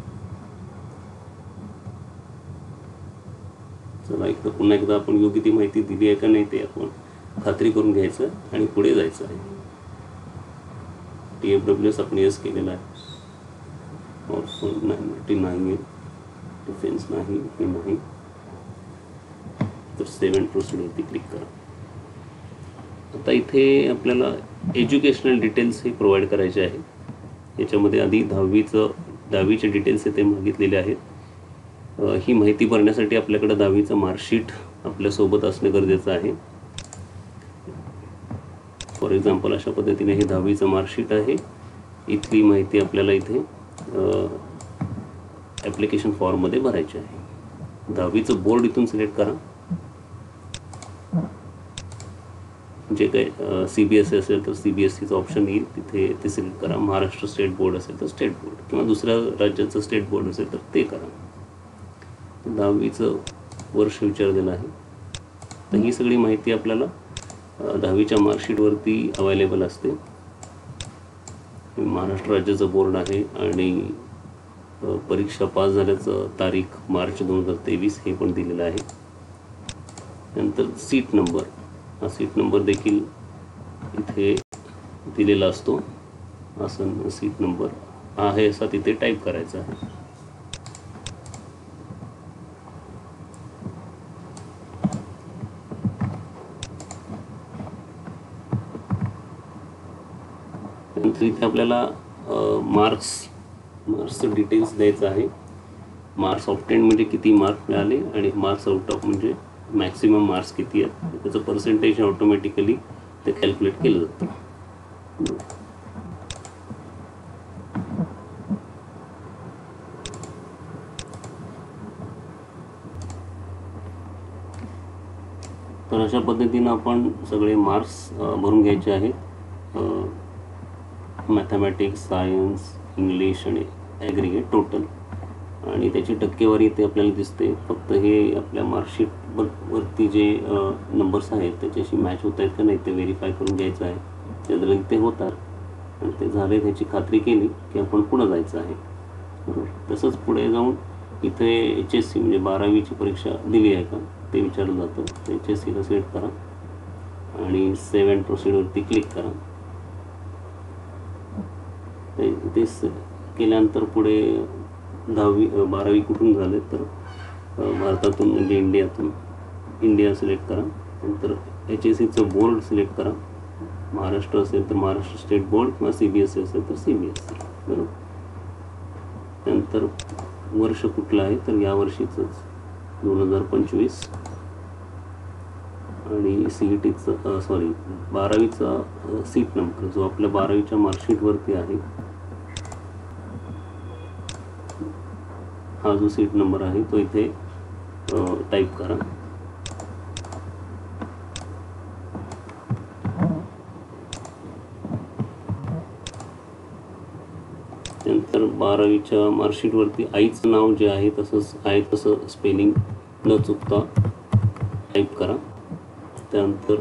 चला पुन्हा एकदा आपण योग्य ती माहिती दिली आहे का नाही ते आपण खात्री करून घ्यायचं आणि पुढे जायचं आहे. TFWS आपण येस केलेला आहे. ऑर्फन नाही, डिफेन्स नाही, हे नाही. तर सेव्ह अँड प्रोसीडवरती क्लिक करा. आता इथे आपल्याला एज्युकेशनल डिटेल्स हे प्रोव्हाइड करायचे आहे. याच्यामध्ये आधी 10वीचे डिटेल्स इथे मागितलेले आहेत. ही माहिती भरण्यासाठी आपल्याकडे 10वीचं मार्कशीट आपल्यासोबत असणं गरजेचं आहे. फॉर एक्झाम्पल अशा पद्धतीने हे 10वीचं मार्कशीट आहे. इथली माहिती आपल्याला इथे ॲप्लिकेशन फॉर्ममध्ये भरायची आहे. 10वीचं बोर्ड इथून सिलेक्ट करा. जे काही CBSE असेल तर CBSEचं ऑप्शन येईल, तिथे ते सिलेक्ट करा. महाराष्ट्र स्टेट बोर्ड असेल तर स्टेट बोर्ड, किंवा दुसऱ्या राज्याचं स्टेट बोर्ड असेल तर ते करा. 10वीचं वर्ष विचारलेलं आहे. तर ही सगळी माहिती आपल्याला 10वीच्या मार्कशीटवरती अवेलेबल असते. महाराष्ट्र राज्याचं बोर्ड आहे आणि परीक्षा पास झाल्याचं तारीख मार्च 2023 हे पण दिलेलं आहे. नंतर सीट नंबर, हा सीट नंबर देखील इथे दिलेला असतो. आसन सीट नंबर आहे असा तिथे टाईप करायचा आहे. नंतर इथे आपल्याला मार्क्सचं डिटेल्स द्यायचं आहे. मार्क्स ऑफ 10 म्हणजे किती मार्क मिळाले आणि मार्क्स आउट ऑफ म्हणजे मॅक्सिमम मार्क्स किती आहेत, त्याचं पर्सेंटेज ऑटोमॅटिकली ते कॅल्क्युलेट केलं जातं. तर अशा पद्धतीनं आपण सगळे मार्क्स भरून घ्यायचे आहेत. मॅथमॅटिक्स, सायन्स, इंग्लिश आणि ॲग्रिगेट टोटल, आणि त्याची टक्केवारी इथे आपल्याला दिसते. फक्त हे आपल्या मार्कशीटवरती जे नंबर्स आहेत त्याच्याशी मॅच होत आहेत का नाही ते व्हेरीफाय करून घ्यायचं आहे. जनरली ते होतात आणि ते झाले त्याची खात्री केली की आपण पुढं जायचं आहे. बरोबर. तसंच पुढे जाऊन इथे HSC म्हणजे 12वीची परीक्षा दिली आहे का ते विचारलं जातं. HSCला सिलेक्ट करा आणि सेव्ह अँड प्रोसीडवरती क्लिक करा. ते केल्यानंतर पुढे 10वी 12वी कुठून झाले तर भारतातून म्हणजे इंडिया सिलेक्ट करा. नंतर HSCचं बोर्ड सिलेक्ट करा. महाराष्ट्र असेल तर महाराष्ट्र स्टेट बोर्ड किंवा CBSE असेल तर CBSE. बरोबर. नंतर वर्ष कुठलं आहे तर या वर्षीचंच 2025 आणि CETचं 12वीचा सीट नंबर जो आपल्या 12वीच्या मार्कशीटवरती आहे हा जो सीट नंबर आहे तो इथे टाईप करा. त्यानंतर 12वीच्या मार्कशीटवरती आईचं नाव जे आहे तसंच आहे तसं स्पेलिंग न चुकता टाईप करा. त्यानंतर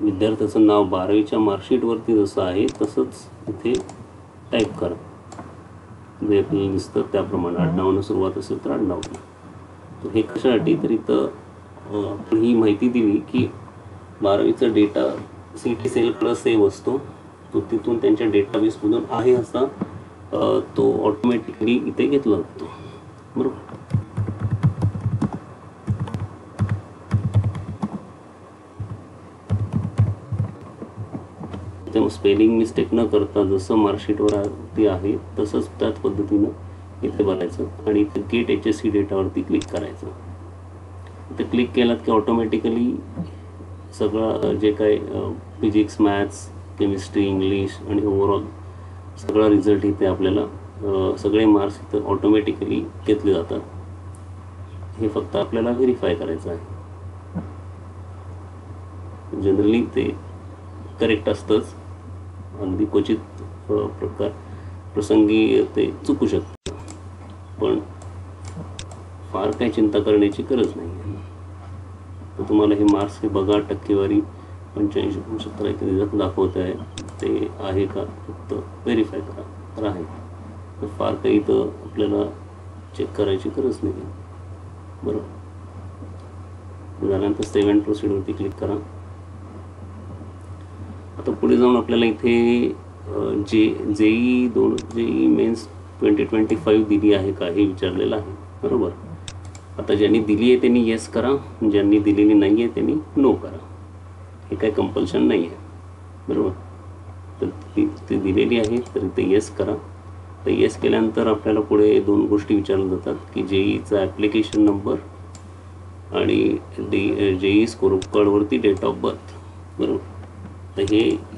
विद्यार्थ्याचं नाव 12वीच्या मार्कशीटवरती जसं आहे तसंच इथे टाईप करा. जे आपल्याला दिसतं त्याप्रमाणे आडनावानं सुरुवात असेल तर आडनावानं. तर हे कशासाठी तर इथं आपण ही माहिती दिली की 12वीचा डेटा CET सेलकडे सेव्ह असतो. तो तिथून त्यांच्या डेटाबेसमधून आहे असा तो ऑटोमॅटिकली इथे घेतला जातो. बरोबर. त्यामुळे स्पेलिंग मिस्टेक न करता जसं मार्कशीटवरती आहे तसंच त्याच पद्धतीनं इथे भरायचं आणि इथे गेट HSC डेटावरती क्लिक करायचं. इथे क्लिक केलात की ऑटोमॅटिकली सगळं जे काय फिजिक्स, मॅथ्स, केमिस्ट्री, इंग्लिश आणि ओव्हरऑल सगळा रिझल्ट इथे आपल्याला सगळे मार्क्स इथं ऑटोमॅटिकली घेतले जातात. हे फक्त आपल्याला व्हेरीफाय करायचं आहे. जनरली ते करेक्ट असतंच. अगदी क्वचित प्रसंगी ते चुकू शकतं, पण फार काही चिंता करण्याची गरज नाही आहे. तर तुम्हाला हे मार्क्स हे बघा, टक्केवारी 85-75 इथे दाखवत आहे. ते आहे का फक्त व्हेरीफाय करा तर आहे. तर फार काही तर आपल्याला चेक करायची गरज नाही. बरोबर. झाल्यानंतर सेव्ह अँड प्रोसीडवरती क्लिक करा. आता पुढे जाऊन आपल्याला इथे जेई मेन्स 2025 दिली आहे का हे विचारलेलं आहे. बरोबर. आता ज्यांनी दिली आहे त्यांनी येस करा, ज्यांनी दिलेली नाही आहे त्यांनी नो करा. हे काही कंपल्शन नाही आहे. बरोबर. तर ती दिलेली आहे तर इथे येस करा. तर येस केल्यानंतर आपल्याला पुढे 2 गोष्टी विचारल्या जातात की जेईचा ॲप्लिकेशन नंबर आणि जेई स्कोर कार्डवरती डेट ऑफ बर्थ. बरोबर. तर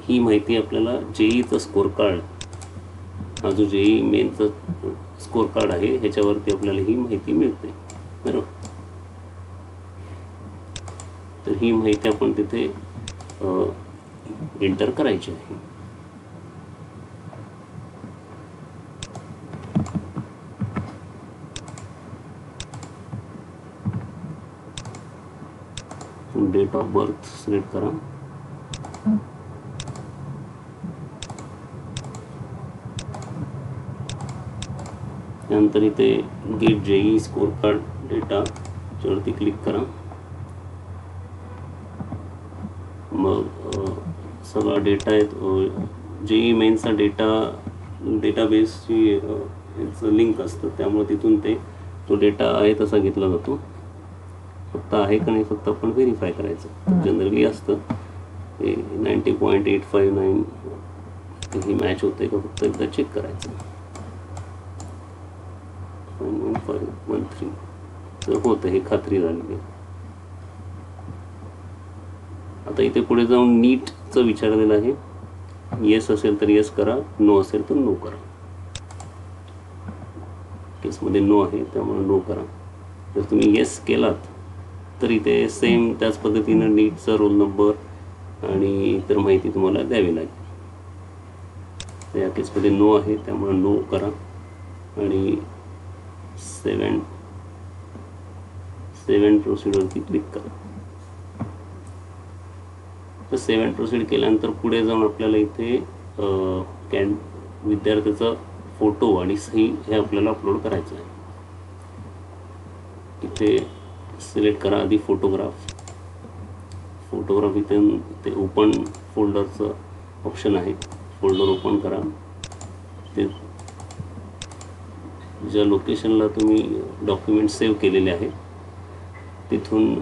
ही माहिती आपल्याला जेईचा स्कोर कार्ड हा जो जेई मेनचा स्कोर कार्ड आहे ह्याच्यावरती आपल्याला ही माहिती मिळते. बरोबर. तर ही माहिती आपण तिथे एंटर करायची आहे. डेट ऑफ बर्थ सिलेक्ट करा. त्यानंतर इथे GATE JE score card data वरती क्लिक करा. मग सगळा डेटा आहे जेई मेन्सचा डेटाबेसची लिंक असतं त्यामुळे तिथून तो डेटा आहे तसा घेतला जातो. फक्त आहे का नाही फक्त आपण व्हेरीफाय करायचं. जनरली असतं 90.859 ही मॅच होते का फक्त एकदा चेक करायचं. 1513 तर होतं हे खात्री झाली. आता इथे पुढे जाऊन नीटचं विचारलेलं आहे. येस असेल तर येस करा, नो असेल तर नो करा. केसमध्ये नो आहे त्यामुळे नो करा. जर तुम्ही येस केलात तर इथे सेम त्याच पद्धतीनं नीटचा रोल नंबर आणि इतर माहिती तुम्हाला द्यावी लागेल. या केसमध्ये नो आहे त्यामुळे नो करा आणि सेव्ह अँड प्रोसीडवरती क्लिक करा. तर सेव्ह अँड प्रोसीड केल्यानंतर पुढे जाऊन आपल्याला इथे विद्यार्थ्याचा फोटो आणि सही हे आपल्याला अपलोड करायचं आहे. इथे सिलेक्ट करा आधी फोटोग्राफ. फोटोग्राफी ते ओपन फोल्डरचं ऑप्शन आहे, फोल्डर ओपन करा. ते ज्या लोकेशनला तुम्ही डॉक्युमेंट सेव्ह केलेले आहे तिथून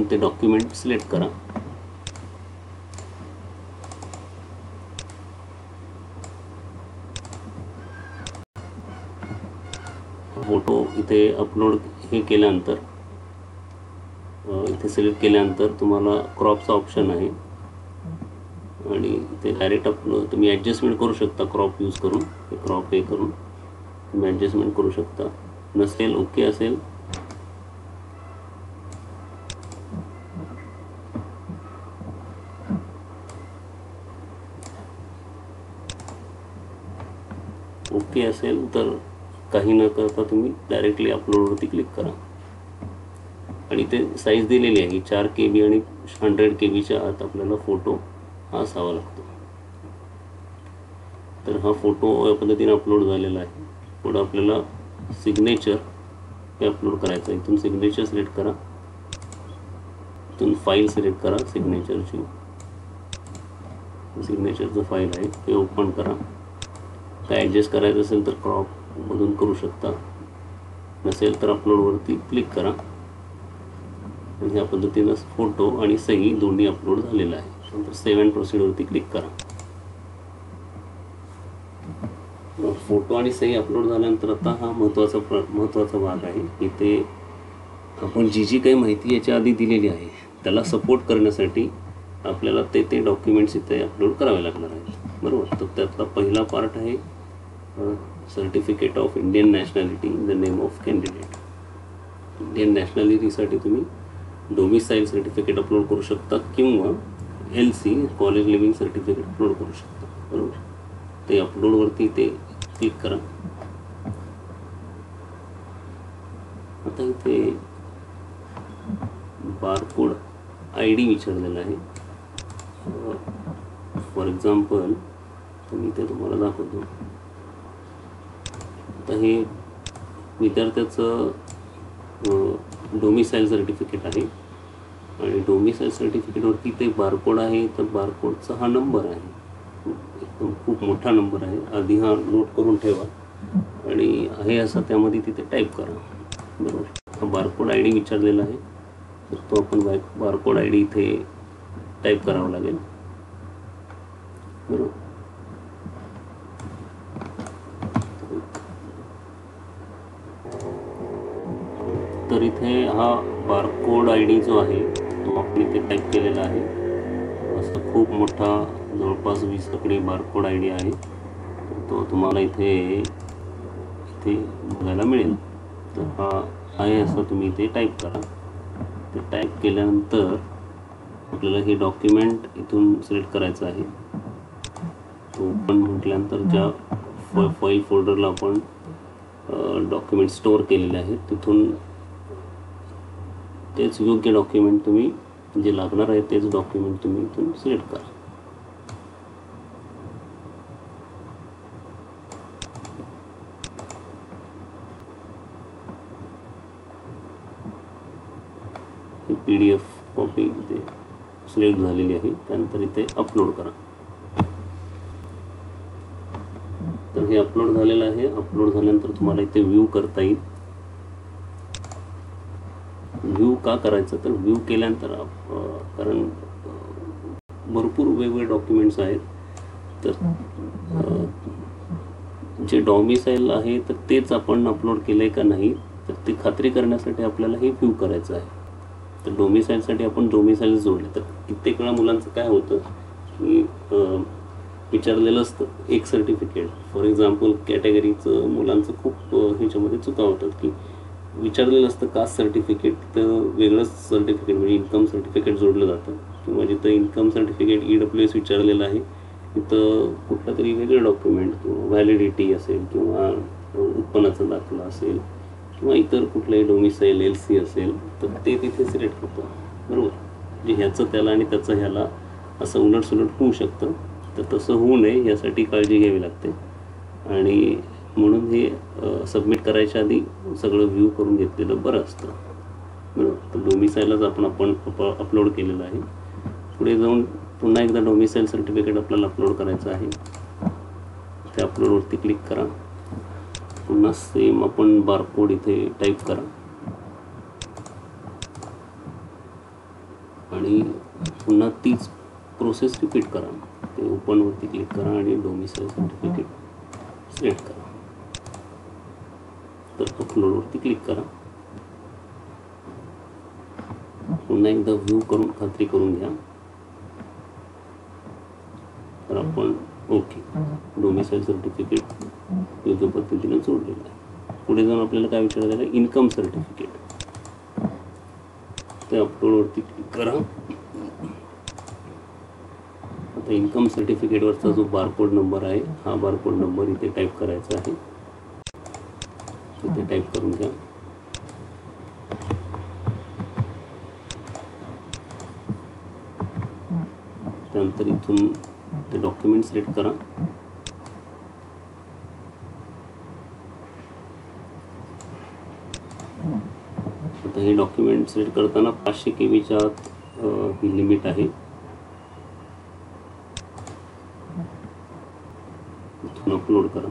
ते डॉक्युमेंट सिलेक्ट करा. फोटो इथे अपलोड हे केल्यानंतर इथे सिलेक्ट केल्यानंतर तुम्हाला क्रॉपचा ऑप्शन आहे आणि ते डायरेक्ट अपलोड तुम्ही ॲडजस्टमेंट करू शकता. क्रॉप यूज करून क्रॉप हे करून तुम्ही ॲडजस्टमेंट करू शकता. नसेल ओके असेल ओके असेल तर काही न करता तुम्ही डायरेक्टली अपलोडवरती क्लिक करा. आणि ते साईज दिलेली आहे 4 KB आणि 100 KBच्या आत आपल्याला फोटो हा असावा लागतो. तर हा फोटो या पद्धतीने अपलोड झालेला आहे. पुढं आपल्याला सिग्नेचर हे अपलोड करायचं आहे. इथून सिग्नेचर सिलेक्ट करा, इथून फाईल सिलेक्ट करा. सिग्नेचरचं फाईल आहे ते ओपन करा. काय ॲडजस्ट करायचं असेल तर क्रॉपमधून करू शकता, नसेल तर अपलोडवरती क्लिक करा. ह्या पद्धतीनं फोटो आणि सही दोन्ही अपलोड झालेला आहे. नंतर सेव्ह अँड प्रोसीडवरती क्लिक करा. फोटो आणि सही अपलोड झाल्यानंतर आता हा महत्त्वाचा भाग आहे. इथे आपण जी काही माहिती याच्या आधी दिलेली आहे त्याला सपोर्ट करण्यासाठी आपल्याला ते डॉक्युमेंट्स इथे अपलोड करावे लागणार आहेत, बरोबर. तर त्यातला पहिला पार्ट आहे certificate of Indian nationality in the name of candidate. Indian नॅशनॅलिटीसाठी तुम्ही डोमिसाईल सर्टिफिकेट अपलोड करू शकता किंवा LC college leaving certificate upload करू शकता, बरोबर. ते अपलोडवरती ते क्लिक करा. आता इथे बारकोड ID विचारलेला आहे. फॉर एक्झाम्पल मी ते तुम्हाला दाखवतो. आता हे विद्यार्थ्याचं डोमिसाईल सर्टिफिकेट आहे आणि डोमिसाईल सर्टिफिकेटवरती ते बारकोड आहे. तर बारकोडचा हा नंबर आहे, एकदम खूप मोठा नंबर आहे. आधी हा नोट करून ठेवा आणि आहे असं त्यामध्ये तिथे टाईप करा, बरोबर. हा बारकोड ID विचारलेला आहे, तर तो आपण बारकोड ID इथे टाईप करावा लागेल, बरोबर. तर इथे हा बारकोड ID जो आहे तो आपण इथे टाईप केलेला आहे. असं खूप मोठा जवळपास 20 आकडी बारकोड ID आहे. तो तुम्हाला इथे बघायला मिळेल. तर हा आहे असं तुम्ही इथे टाईप करा. ते टाईप केल्यानंतर आपल्याला हे डॉक्युमेंट इथून सिलेक्ट करायचं आहे. तो ओपन म्हटल्यानंतर ज्या फाईल फोल्डरला आपण डॉक्युमेंट स्टोअर केलेले आहेत तिथून तेच योग्य डॉक्युमेंट तुम्ही जे लागणार आहे तेच डॉक्युमेंट तुम्ही इथून सिलेक्ट करा. ही PDF कॉपी इथे सिलेक्ट झालेली आहे. त्यानंतर इथे अपलोड करा. तर हे अपलोड झालेलं आहे. अपलोड झाल्यानंतर तुम्हाला इथे व्ह्यू करता येईल. व्ह्यू का करायचं तर व्ह्यू केल्यानंतर कारण भरपूर वेगवेगळे डॉक्युमेंट्स आहेत. तर जे डॉमिसाईल आहे तर तेच आपण अपलोड केलं आहे का नाही तर ती खात्री करण्यासाठी आपल्याला हे व्ह्यू करायचं आहे. तर डोमिसाईलसाठी आपण डोमिसाईल जोडले. तर कित्येक वेळा मुलांचं काय होतं की विचारलेलं असतं एक सर्टिफिकेट, फॉर एक्झाम्पल कॅटेगरीचं मुलांचं खूप ह्याच्यामध्ये चुका होतात की विचारलेलं असतं कास्ट सर्टिफिकेट तर वेगळंच सर्टिफिकेट म्हणजे इन्कम सर्टिफिकेट जोडलं जातं, किंवा जिथं इन्कम सर्टिफिकेट EWS विचारलेलं आहे तिथं कुठलं तरी वेगळं डॉक्युमेंट किंवा व्हॅलिडिटी असेल किंवा उत्पन्नाचा दाखला असेल किंवा इतर कुठलंही डोमिसाईल LC असेल तर ते तिथे सिलेक्ट होतं, बरोबर. म्हणजे ह्याचं त्याला आणि त्याचं ह्याला असं उलटसुलट होऊ शकतं. तर तसं होऊ नये यासाठी काळजी घ्यावी लागते आणि म्हणून हे सबमिट करायच्या आधी सगळं व्ह्यू करून घेतलेलं बरं असतं. बरोबर. तर डोमिसाईलच आपण अपलोड केलेलं आहे. पुढे जाऊन पुन्हा एकदा डोमिसाईल सर्टिफिकेट आपल्याला अपलोड करायचं आहे. त्या अपलोडवरती क्लिक करा. पुन्हा सेम आपण बारकोड इथे टाईप करा आणि पुन्हा तीच प्रोसेस रिपीट करा. ते ओपनवरती क्लिक करा आणि डोमिसाईल सर्टिफिकेट सिलेक्ट करा. तर अपलोडवरती क्लिक करा. पुन्हा एकदा व्ह्यू करून खात्री करून घ्या. तर आपण ओके, डोमिसाईल सर्टिफिकेट योग्य पद्धतीने जोडलेलं आहे. पुढे जाऊन आपल्याला काय विचारलं आहे, इन्कम सर्टिफिकेट. ते अपलोडवरती क्लिक करा. आता इन्कम सर्टिफिकेटवरचा जो बारकोड नंबर आहे, हा बारकोड नंबर इथे टाईप करायचा आहे. इथे टाईप करून घ्या. त्यानंतर इथून ते डॉक्युमेंट सिलेक्ट करा. आता हे डॉक्युमेंट सिलेक्ट करताना 500 KB आत ही लिमिट आहे. इथून अपलोड करा.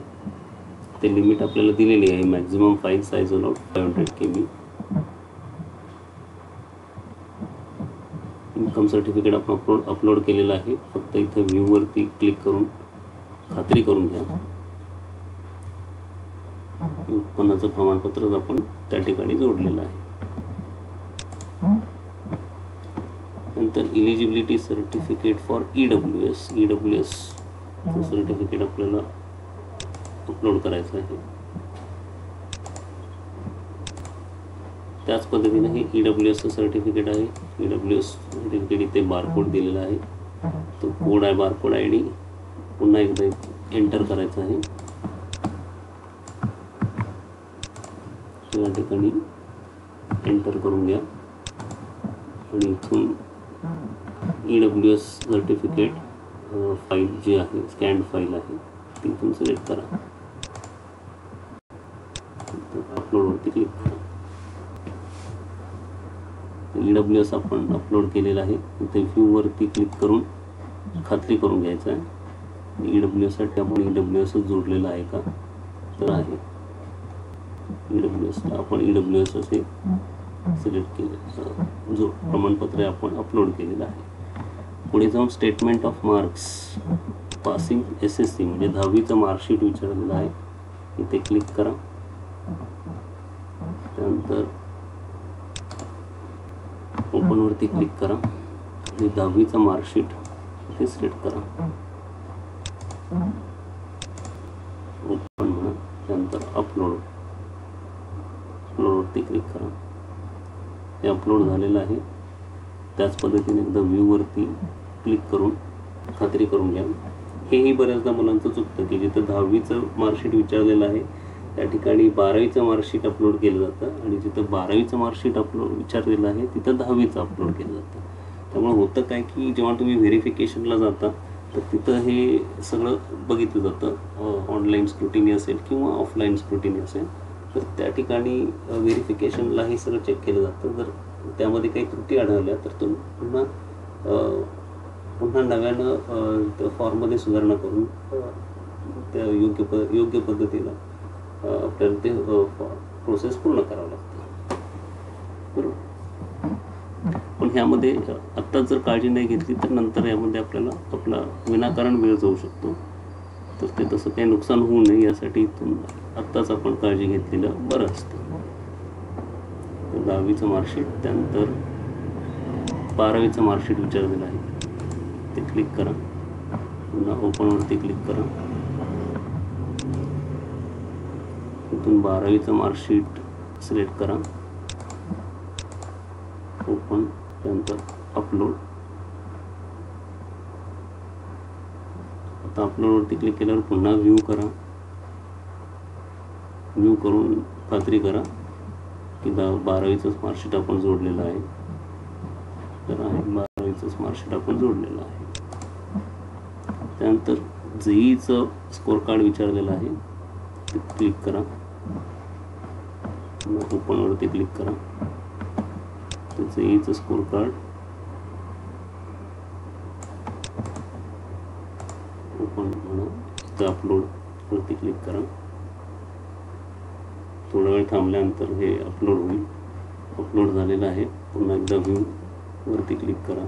ते लिमिट आपल्याला दिलेली आहे. Maximum file size allowed 500 KB. Income certificate आपण अपलोड केलेलं आहे. फक्त इथे व्ह्यूवरती क्लिक करून खात्री करून घ्या. उत्पन्नाचं प्रमाणपत्र आपण त्या ठिकाणी जोडलेलं आहे. नंतर eligibility certificate for EWS certificate आपल्याला अपलोड करायचं आहे. त्याच पद्धतीने हे EWS सर्टिफिकेट आहे. EWS सर्टिफिकेट इथे बारकोड दिलेला आहे. तो कोड आहे, बारकोड ID पुन्हा एकदा एंटर करायचा आहे. या ठिकाणी एंटर करून घ्या आणि इथून EWS सर्टिफिकेट फाईल जी आहे, स्कॅन्ड फाईल आहे, ती इथून सिलेक्ट करा. अपलोडवरती क्लिक करा. EWS आपण अपलोड केलेलं आहे. इथे व्ह्यूवरती क्लिक करून खात्री करून घ्यायचं आहे. EWS साठी आपण EWS जोडलेलं आहे का, तर आहे. EWS आपण EWS असे सिलेक्ट केले, जो प्रमाणपत्र आपण अपलोड केलेलं आहे. पुढे जाऊन statement of marks passing SSC म्हणजे 10वीचं मार्कशीट विचारलेलं आहे. इथे क्लिक करा. त्यानंतर ओपनवरती क्लिक करा आणि 10वीचं मार्कशीट इथे सिलेक्ट करा. ओपन म्हणा. त्यानंतर अपलोडवरती क्लिक करा. हे अपलोड झालेलं आहे. त्याच पद्धतीने एकदा व्ह्यूवरती क्लिक करून खात्री करून घ्या. हेही बऱ्याचदा मुलांचं चुकतं की जिथं 10वीचं मार्कशीट विचारलेलं आहे त्या ठिकाणी 12वीचं मार्कशीट अपलोड केलं जातं आणि जिथं 12वीचं मार्कशीट अपलोड विचारलेलं आहे तिथं 10वीचं अपलोड केलं जातं. त्यामुळे होतं काय की जेव्हा तुम्ही व्हेरिफिकेशनला जाता तर तिथं हे सगळं बघितलं जातं. ऑनलाईन स्क्रुटिनी असेल किंवा ऑफलाईन स्क्रुटिनी असेल तर त्या ठिकाणी व्हेरिफिकेशनला हे सगळं चेक केलं जातं. जर त्यामध्ये काही त्रुटी आढळल्या तर तुम्ही पुन्हा नव्यानं फॉर्ममध्ये सुधारणा करून त्या योग्य पद्धतीनं आपल्याला ते प्रोसेस पूर्ण करावं लागतं. बरोबर. पण ह्यामध्ये आत्ताच जर काळजी नाही घेतली तर नंतर यामध्ये आपल्याला आपला विनाकारण वेळ जाऊ शकतो. तर ते तसं काही नुकसान होऊ नये यासाठी इथून आत्ताच आपण काळजी घेतलेलं बरं असतं. 10वीचं मार्कशीट, त्यानंतर 12वीचं मार्कशीट विचारलेलं आहे ते क्लिक करा. पुन्हा ओपनवरती क्लिक करा. इथून 12वीचं मार्कशीट सिलेक्ट करा. ओपन. त्यानंतर अपलोड. आता अपलोडवरती क्लिक केल्यावर पुन्हा व्ह्यू करा. व्ह्यू करून खात्री करा की 12वीचंच मार्कशीट आपण जोडलेलं आहे. तर आहे 12वीचंच मार्कशीट आपण जोडलेलं आहे. त्यानंतर JEEचं स्कोर कार्ड विचारलेलं आहे ते क्लिक करा. ओपनवरती क्लिक करा. त्याचं ईचं स्कोर कार्ड ओपन म्हणा, इथं अपलोडवरती क्लिक करा. थोडा वेळ थांबल्यानंतर हे अपलोड होईल. अपलोड झालेलं आहे. पुन्हा एकदा व्ह्यूवरती क्लिक करा.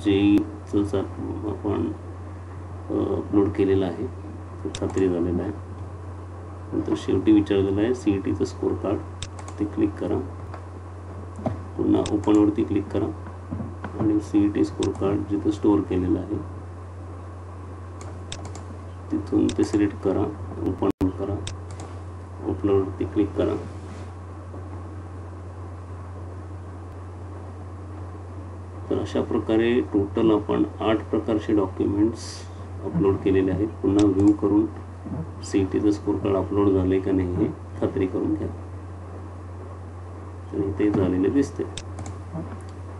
जेईचं आपण अपलोड केलेलं आहे, खात्री झालेलं आहे. नंतर शेवटी विचारलेलं आहे CETचं स्कोर कार्ड, ते क्लिक करा. पुन्हा ओपनवरती क्लिक करा आणि CET स्कोर कार्ड जिथं स्टोअर केलेलं आहे तिथून ते सिलेक्ट करा, ओपन करा, अपलोडवरती क्लिक करा. तर अशा प्रकारे टोटल आपण 8 प्रकारचे डॉक्युमेंट्स अपलोड केलेले आहेत. पुन्हा व्ह्यू करून CETचं स्कोर कार्ड अपलोड झाले का नाही हे खात्री करून घ्या. तर इथे झालेले दिसते.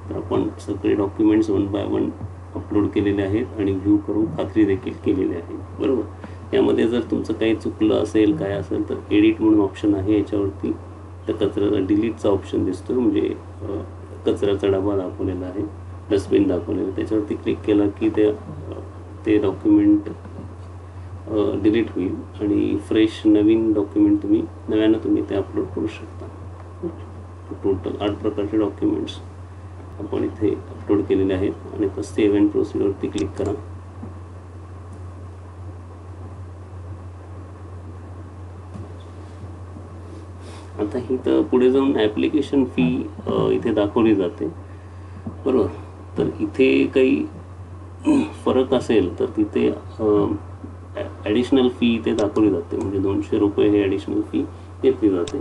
तर आपण सगळे डॉक्युमेंट्स 1 बाय 1 अपलोड केलेले आहेत आणि व्ह्यू करून खात्री देखील केलेली आहे. बरोबर. यामध्ये जर तुमचं काही चुकलं असेल, काय असेल, तर एडिट म्हणून ऑप्शन आहे याच्यावरती. तर कचऱ्याचा डिलीटचा ऑप्शन दिसतो, म्हणजे कचऱ्याचा डबा दाखवलेला आहे, डस्टबिन दाखवलेलं. त्याच्यावरती क्लिक केला की ते डॉक्युमेंट डिलीट होईल आणि फ्रेश नवीन डॉक्युमेंट तुम्ही ते अपलोड करू शकता. टोटल 8 प्रकारचे डॉक्युमेंट्स आपण इथे अपलोड केलेले आहेत आणि आता सेव्ह अँड प्रोसीडवरती क्लिक करा. आता ही तर पुढे जाऊन ॲप्लिकेशन फी इथे दाखवली जाते. बरोबर. तर इथे काही फरक असेल तर तिथे ॲडिशनल फी इथे दाखवली जाते, म्हणजे 200 रुपये हे ॲडिशनल फी घेतली जाते.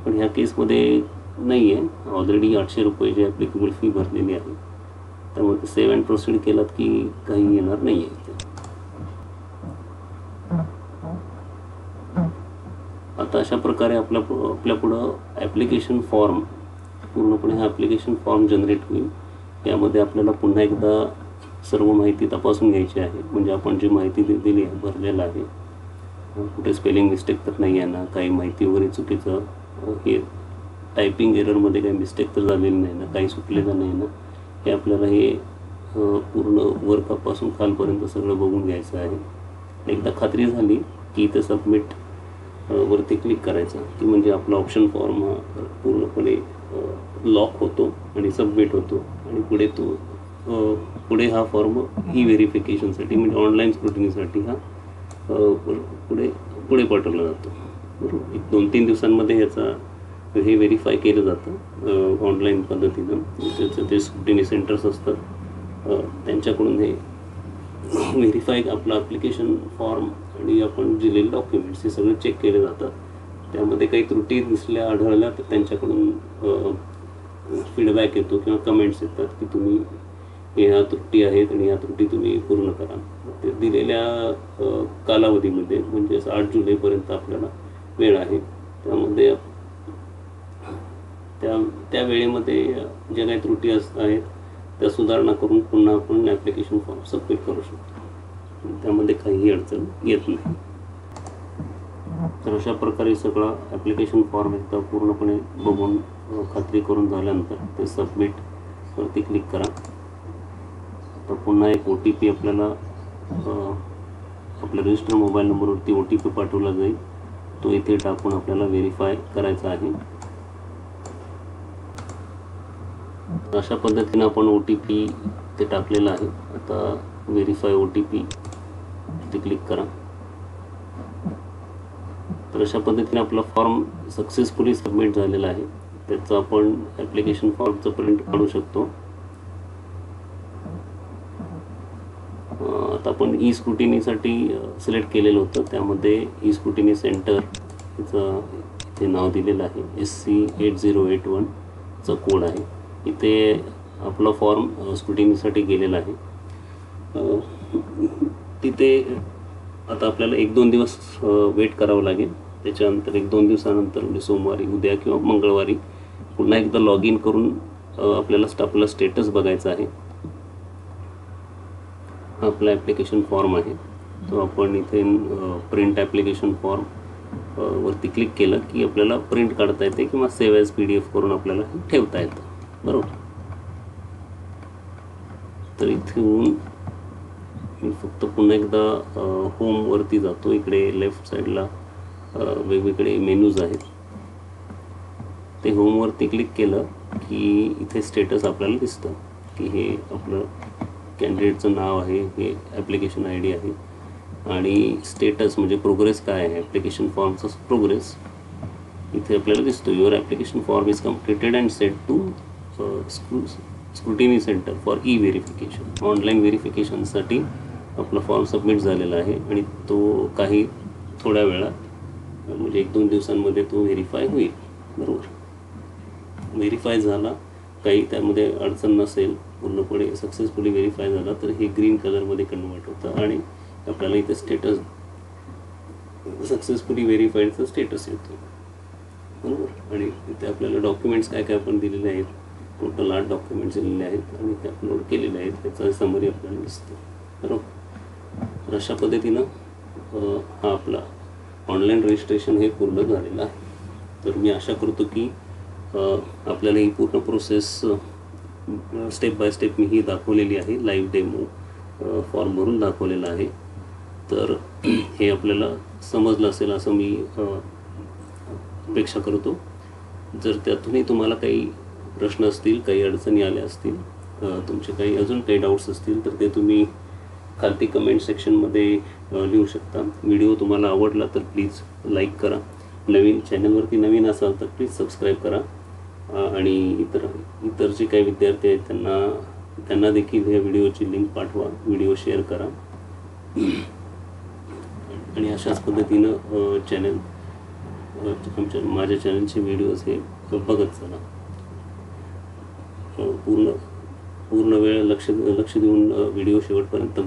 पण ह्या केसमध्ये नाही आहे, ऑलरेडी 800 रुपयाची ॲप्लिकेबल फी भरलेली आहे. त्यामुळे सेव्ह अँड प्रोसीड केलात की काही येणार नाही आहे इथे. आता अशा प्रकारे आपल्या पुढं ॲप्लिकेशन फॉर्म, पूर्णपणे हा ॲप्लिकेशन फॉर्म जनरेट होईल. यामध्ये आपल्याला पुन्हा एकदा सर्व माहिती तपासून घ्यायची आहे, म्हणजे आपण जी माहिती दिली आहे, भरलेलं आहे, कुठे स्पेलिंग मिस्टेक तर नाही आहे ना, काही माहिती वगैरे चुकीचं, हे टायपिंग एररमध्ये काही मिस्टेक तर झालेली नाही ना, काही सुटलेलं नाही ना, हे आपल्याला हे पूर्ण वरपासून खालपर्यंत सगळं बघून घ्यायचं आहे. एकदा खात्री झाली की इथे सबमिट वरती क्लिक करायचं, की म्हणजे आपला ऑप्शन फॉर्म हा पूर्णपणे लॉक होतो आणि सबमिट होतो आणि पुढे हा फॉर्म ही व्हेरिफिकेशनसाठी, म्हणजे ऑनलाईन स्क्रुटिनीसाठी हा पुढे पाठवला जातो. बरोबर. 1-2-3 दिवसांमध्ये ह्याचा हे व्हेरीफाय केलं जातं ऑनलाईन पद्धतीनं. त्याचं ते स्क्रुटिनी सेंटर्स असतात, त्यांच्याकडून हे व्हेरीफाय आपलं ॲप्लिकेशन फॉर्म आणि आपण दिलेले डॉक्युमेंट्स हे सगळं चेक केले जातात. त्यामध्ये काही त्रुटी आढळल्या तर त्यांच्याकडून फीडबॅक येतो किंवा कमेंट्स येतात की तुम्ही ह्या त्रुटी आहेत आणि ह्या त्रुटी तुम्ही पूर्ण करा. ते दिलेल्या कालावधीमध्ये, म्हणजे 8 जुलैपर्यंत आपल्याला वेळ आहे. त्यामध्ये त्या वेळेमध्ये ज्या काही त्रुटी आहेत त्या सुधारणा करून पुन्हा आपण ॲप्लिकेशन फॉर्म सबमिट करू शकतो. त्यामध्ये काहीही अडचण येत नाही. तर अशा प्रकारे सगळा ॲप्लिकेशन फॉर्म एकदा पूर्णपणे बघून खात्री करून झाल्यानंतर ते सबमिटवरती क्लिक करा. तर पुन्हा एक OTP आपल्याला आपल्या रजिस्टर मोबाईल नंबरवरती OTP पाठवला जाईल. तो इथे टाकून आपल्याला व्हेरीफाय करायचा आहे. अशा पद्धतीने आपण OTP ते टाकलेला आहे. आता व्हेरीफाय OTP ते क्लिक करा. तर अशा पद्धतीने आपला फॉर्म सक्सेसफुली सबमिट झालेला आहे. त्याचं आपण ॲप्लिकेशन फॉर्मचं प्रिंट काढू शकतो. आता आपण ई स्क्रुटिनीसाठी सिलेक्ट केलेलं होतं, त्यामध्ये ई स्क्रुटिनी सेंटर याचं इथे नाव दिलेलं आहे, SC 8081चं कोड आहे. इथे आपला फॉर्म स्क्रुटिनीसाठी गेलेला आहे. तिथे आता आपल्याला 1-2 दिवस वेट करावं लागेल. त्याच्यानंतर 1-2 दिवसानंतर, म्हणजे सोमवारी, उद्या किंवा मंगळवारी पुन्हा एकदा लॉग इन करून आपला स्टेटस बघायचा आहे. आपला ॲप्लिकेशन फॉर्म आहे तो आपण इथे प्रिंट ॲप्लिकेशन फॉर्म वरती क्लिक केलं की आपल्याला प्रिंट काढता येते किंवा सेव्ह ॲज PDF करून आपल्याला ठेवता येतं, बरोबर. तर इथून मी फक्त पुन्हा एकदा होमवरती जातो. इकडे लेफ्ट साईडला वेगवेगळे मेनूज आहेत. ते होमवरती क्लिक केलं की इथे स्टेटस आपल्याला दिसतं की हे आपलं कॅन्डिडेटचं नाव आहे, हे ॲप्लिकेशन ID आहे आणि स्टेटस म्हणजे प्रोग्रेस काय आहे, ॲप्लिकेशन फॉर्मचा प्रोग्रेस इथे आपल्याला दिसतो. Your application form is completed and set to scrutiny centre for verification. Online व्हेरिफिकेशनसाठी आपला फॉर्म सबमिट झालेला आहे आणि तो काही थोड्या वेळात म्हणजे 1-2 दिवसांमध्ये तो व्हेरीफाय होईल, बरोबर. व्हेरीफाय झाला, काही त्यामध्ये अडचण नसेल, पूर्णपणे सक्सेसफुली व्हेरीफाय झाला तर हे ग्रीन कलरमध्ये कन्वर्ट होतं आणि आपल्याला इथे स्टेटस सक्सेसफुली व्हेरीफाईडचं स्टेटस येतो, बरोबर. आणि इथे आपल्याला डॉक्युमेंट्स काय काय आपण दिलेले आहेत, टोटल 8 डॉक्युमेंट्स दिलेले आहेत आणि ते अपलोड केलेले आहेत, त्याचा समरी आपल्याला दिसतो, बरोबर. तर अशा पद्धतीनं हा आपला ऑनलाईन रजिस्ट्रेशन हे पूर्ण झालेलं आहे. तर मी आशा करतो की आपल्याला ही पूर्ण प्रोसेस स्टेप बाय स्टेप मी ही दाखवलेली आहे, लाईव्ह डेमो फॉर्म भरून दाखवलेला आहे. तर हे आपल्याला समजलं असेल असं मी अपेक्षा करतो. जर त्यातूनही तुम्हाला काही प्रश्न असतील, काही अडचणी आल्या असतील, तुमचे काही अजून काही डाऊट्स असतील तर ते तुम्ही खालती कमेंट सेक्शनमध्ये लिहू शकता. व्हिडिओ तुम्हाला आवडला तर प्लीज लाईक करा. चॅनलवरती नवीन असाल तर प्लीज सबस्क्राईब करा आणि इतर जे काही विद्यार्थी आहेत त्यांना देखील या व्हिडिओची लिंक पाठवा, व्हिडिओ शेअर करा आणि अशाच पद्धतीनं माझ्या चॅनलचे व्हिडिओज हे बघत चला. पूर्ण वेळ लक्ष देऊन व्हिडिओ शेवटपर्यंत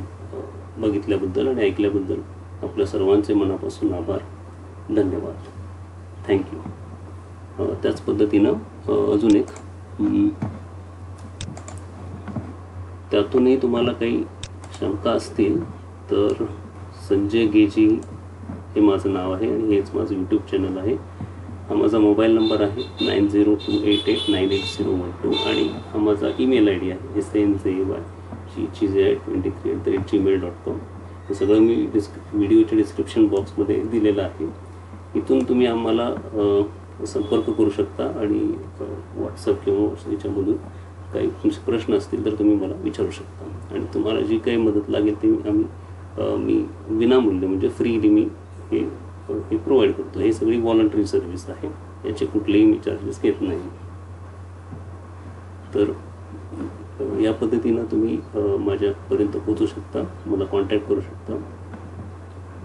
बघितल्याबद्दल आणि ऐकल्याबद्दल आपल्या सर्वांचे मनापासून आभार, धन्यवाद, थँक्यू. त्याच पद्धतीनं अजून एक त्यातूनही तुम्हाला काही शंका असतील तर संजय गेजी हे माझं नाव आहे आणि हेच माझं यूट्यूब चॅनल आहे. हा माझा मोबाईल नंबर आहे 9028898012 आणि हा माझा ईमेल ID आहे snjay23@gmail.com. हे सगळं मी व्हिडिओच्या डिस्क्रिप्शन बॉक्समध्ये दिलेलं आहे. इथून तुम्ही आम्हाला संपर्क करू शकता आणि व्हॉट्सअप किंवा याच्यामधून काही तुमचे प्रश्न असतील तर तुम्ही मला विचारू शकता आणि तुम्हाला जी काही मदत लागेल ती मी विनामूल्य म्हणजे फ्रीली मी हे प्रोव्हाइड करतो. हे सगळी व्हॉलंटरी सर्व्हिस आहे, याचे कुठलेही मी चार्जेस घेत नाही. तर या पद्धतीनं तुम्ही माझ्यापर्यंत पोहोचू शकता, मला कॉन्टॅक्ट करू शकता.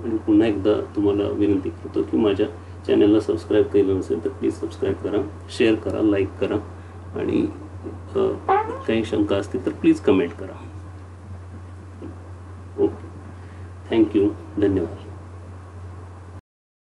आणि पुन्हा एकदा तुम्हाला विनंती करतो की माझ्या चॅनलला सबस्क्राईब केलं नसेल तर प्लीज सबस्क्राईब करा, शेअर करा, लाईक करा आणि काही शंका असतील तर प्लीज कमेंट करा. ओके, थँक्यू, धन्यवाद.